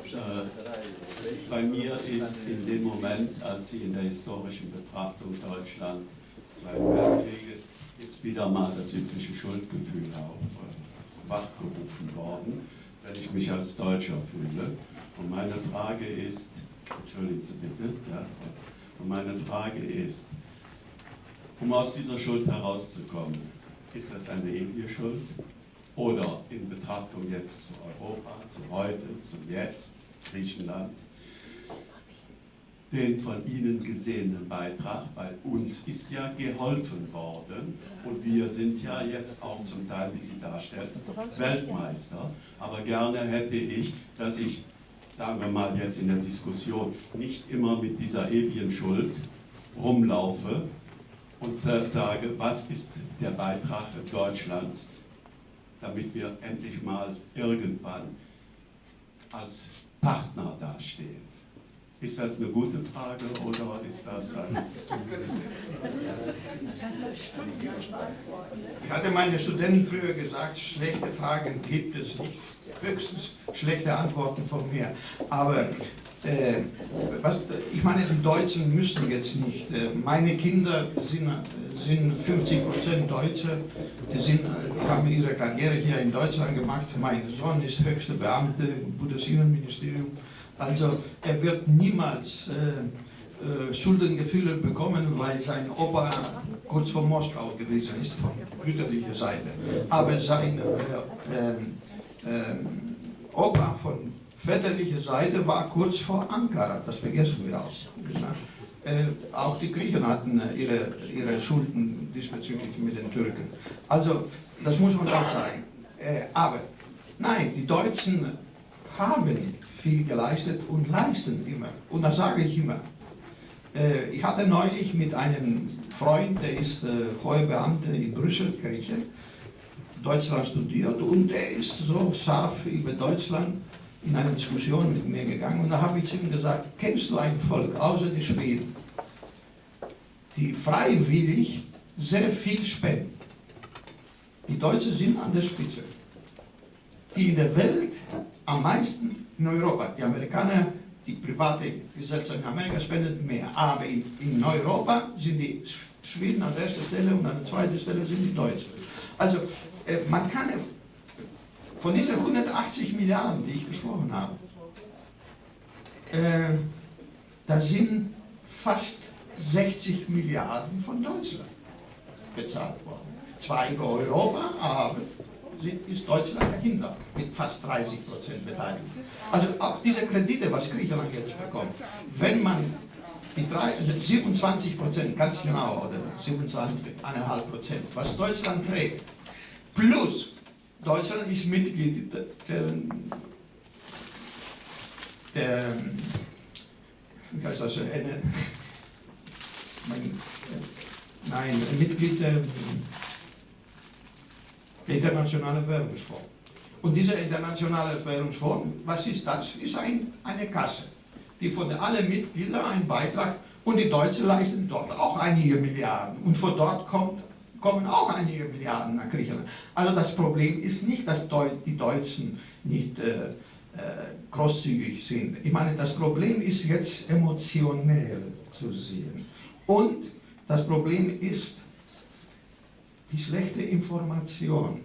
bei mir ist in dem Moment, als Sie in der historischen Betrachtung Deutschland Zweiten Weltkriege, ist wieder mal das übliche Schuldgefühl wachgerufen worden, wenn ich mich als Deutscher fühle. Und meine Frage ist, entschuldigen Sie bitte, ja, und meine Frage ist, um aus dieser Schuld herauszukommen, ist das eine ewige Schuld? Oder in Betrachtung jetzt zu Europa, zu heute, zum Jetzt, Griechenland, den von Ihnen gesehenen Beitrag, weil uns ist ja geholfen worden und wir sind ja jetzt auch zum Teil, wie Sie darstellen, Weltmeister. Aber gerne hätte ich, dass ich, sagen wir mal jetzt in der Diskussion, nicht immer mit dieser ewigen Schuld rumlaufe und sage, was ist der Beitrag Deutschlands, damit wir endlich mal irgendwann als Partner dastehen. Ist das eine gute Frage oder ist das ein... Ich hatte meinen Studenten früher gesagt, schlechte Fragen gibt es nicht. Höchstens schlechte Antworten von mir. Aber ich meine, die Deutschen müssen jetzt nicht. Meine Kinder sind 50% Deutsche. Die haben ihre Karriere hier in Deutschland gemacht. Mein Sohn ist höchster Beamte im Bundesinnenministerium. Also er wird niemals Schuldengefühle bekommen, weil sein Opa kurz vor Moskau gewesen ist, von mütterlicher Seite. Aber sein Opa von väterlicher Seite war kurz vor Ankara, das vergessen wir auch. Auch die Griechen hatten ihre Schulden diesbezüglich mit den Türken. Also das muss man auch sagen. Aber nein, die Deutschen haben viel geleistet und leisten immer. Und das sage ich immer. Ich hatte neulich mit einem Freund, der ist hoher Beamter in Brüssel, Grieche, Deutschland studiert und der ist so scharf über Deutschland in eine Diskussion mit mir gegangen und da habe ich zu ihm gesagt, kennst du ein Volk außer die Schweden, die freiwillig sehr viel spenden? Die Deutschen sind an der Spitze. Die in der Welt am meisten in Europa, die Amerikaner, die private Gesellschaft in Amerika spenden mehr, aber in Europa sind die Schweden an der ersten Stelle und an der zweiten Stelle sind die Deutschen. Also man kann von diesen 180 Milliarden, die ich gesprochen habe, da sind fast 60 Milliarden von Deutschland bezahlt worden. Zwar in Europa, aber ist Deutschland dahinter mit fast 30% Beteiligung. Also auch diese Kredite, was Griechenland jetzt bekommt, wenn man die 27%, ganz genau, oder 27,5%, was Deutschland trägt, plus Deutschland ist Mitglied Mitglied der Internationale Währungsfonds. Und dieser Internationale Währungsfonds, was ist das? Ist eine Kasse, die von allen Mitgliedern einen Beitrag, und die Deutschen leisten dort auch einige Milliarden. Und von dort kommen auch einige Milliarden nach Griechenland. Also das Problem ist nicht, dass die Deutschen nicht großzügig sind. Ich meine, das Problem ist jetzt emotionell zu sehen. Und das Problem ist die schlechte Information.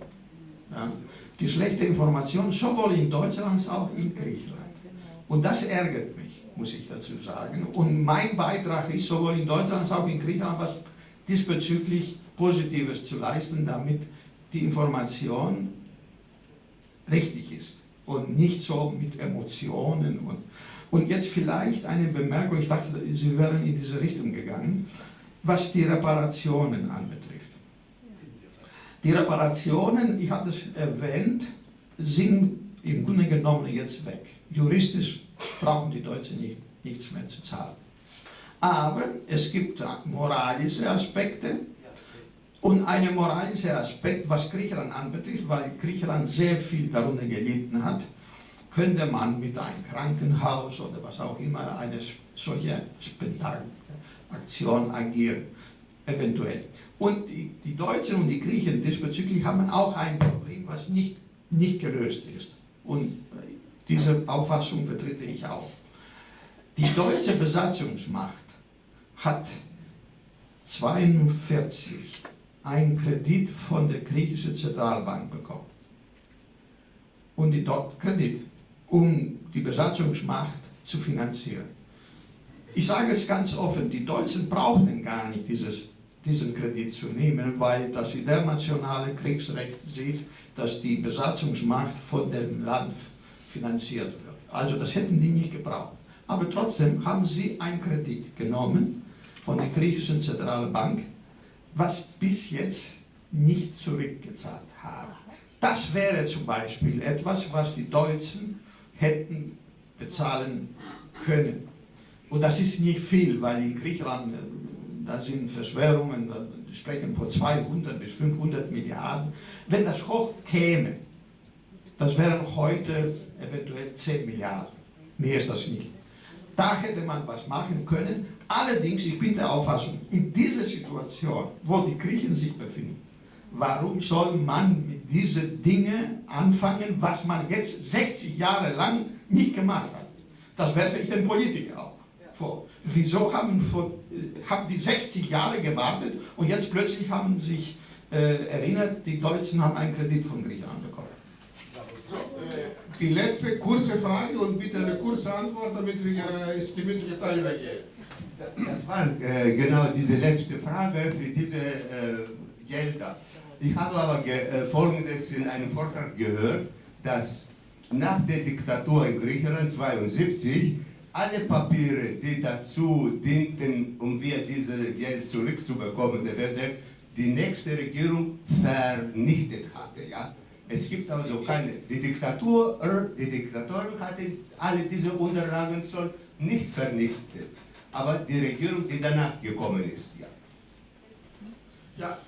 Ja? Die schlechte Information sowohl in Deutschland als auch in Griechenland. Und das ärgert mich, muss ich dazu sagen. Und mein Beitrag ist sowohl in Deutschland als auch in Griechenland was diesbezüglich Positives zu leisten, damit die Information richtig ist und nicht so mit Emotionen. Und jetzt vielleicht eine Bemerkung, ich dachte, Sie wären in diese Richtung gegangen, was die Reparationen anbetrifft. Die Reparationen, ich hatte es erwähnt, sind im Grunde genommen jetzt weg. Juristisch brauchen die Deutschen nichts mehr zu zahlen. Aber es gibt moralische Aspekte und einen moralischen Aspekt, was Griechenland anbetrifft, weil Griechenland sehr viel darunter gelitten hat, könnte man mit einem Krankenhaus oder was auch immer eine solche Spendenaktion agieren, eventuell. Und die Deutschen und die Griechen diesbezüglich haben auch ein Problem, was nicht gelöst ist. Und diese Auffassung vertrete ich auch. Die deutsche Besatzungsmacht hat 1942 einen Kredit von der griechischen Zentralbank bekommen. Und die Kredit, um die Besatzungsmacht zu finanzieren. Ich sage es ganz offen, die Deutschen brauchten gar nicht diesen Kredit zu nehmen, weil das internationale Kriegsrecht sieht, dass die Besatzungsmacht von dem Land finanziert wird. Also das hätten die nicht gebraucht. Aber trotzdem haben sie einen Kredit genommen von der griechischen Zentralbank, was bis jetzt nicht zurückgezahlt haben. Das wäre zum Beispiel etwas, was die Deutschen hätten bezahlen können. Und das ist nicht viel, weil in Griechenland, da sind Verschwörungen, da sprechen von 200 bis 500 Milliarden. Wenn das hoch käme, das wären heute eventuell 10 Milliarden. Mehr ist das nicht. Da hätte man was machen können. Allerdings, ich bin der Auffassung, in dieser Situation, wo die Griechen sich befinden, warum soll man mit diesen Dingen anfangen, was man jetzt 60 Jahre lang nicht gemacht hat? Das werfe ich den Politikern auch vor. Wieso haben die 60 Jahre gewartet und jetzt plötzlich haben sich erinnert, die Deutschen haben einen Kredit von Griechenland bekommen? So, die letzte kurze Frage und bitte eine kurze Antwort, damit wir die mündliche Teil weggehen. Das war genau diese letzte Frage für diese Gelder. Ich habe aber Folgendes in einem Vortrag gehört, dass nach der Diktatur in Griechenland 1972 alle Papiere, die dazu dienten, um wir dieses Geld zurückzubekommen, die nächste Regierung vernichtet hatte. Ja? Es gibt also keine. Die Diktatoren hatten alle diese Unterlagen schon nicht vernichtet. aber die Regierung, die danach gekommen ist, ja. Ja,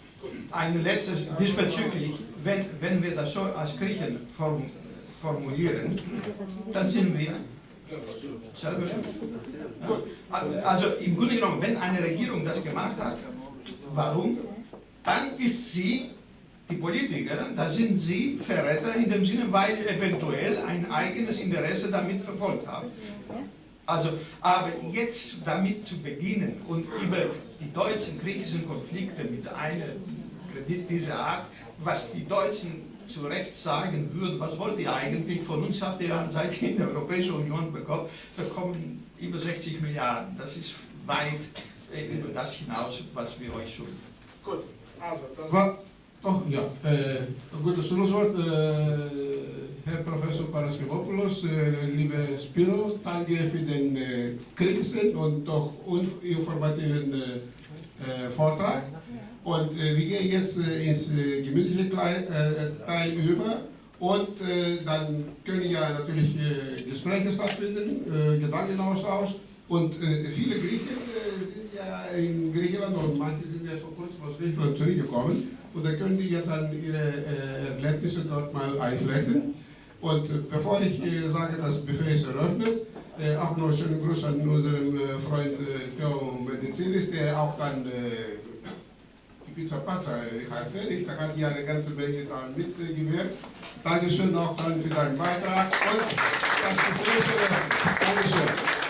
ein letztes diesbezüglich, wenn wir das so als Griechen formulieren, dann sind wir selber schuld. Ja? Also im Grunde genommen, wenn eine Regierung das gemacht hat, warum? Dann ist sie, die Politiker, da sind sie Verräter in dem Sinne, weil eventuell ein eigenes Interesse damit verfolgt haben. Also, aber jetzt damit zu beginnen und über die deutschen griechischen Konflikte mit einem Kredit dieser Art, was die Deutschen zu Recht sagen würden, was wollt ihr eigentlich? Von uns habt ihr, seit ihr in der Europäischen Union bekommen über 60 Milliarden. Das ist weit über das hinaus, was wir euch schulden. Gut, also das war doch, ja, ein gutes Schlusswort. Herr Professor Paraskevopoulos, liebe Spiro, danke für den kritischen und doch informativen Vortrag. Und wir gehen jetzt ins gemütliche Teil über und dann können ja natürlich Gespräche stattfinden, Gedankenaustausch. Und viele Griechen sind ja in Griechenland und manche sind ja vor kurzem aus Griechenland zurückgekommen. Und da können die ja dann ihre Erlebnisse dort mal einflechten. Und bevor ich sage, das Buffet ist eröffnet, auch noch einen schönen Gruß an unseren Freund Theo Medizinis, der auch dann die Pizza Pazza heißt. Da hat ja eine ganze Menge daran mitgewirkt. Dankeschön auch dann für deinen Beitrag und das Buffet ist eröffnet. Dankeschön.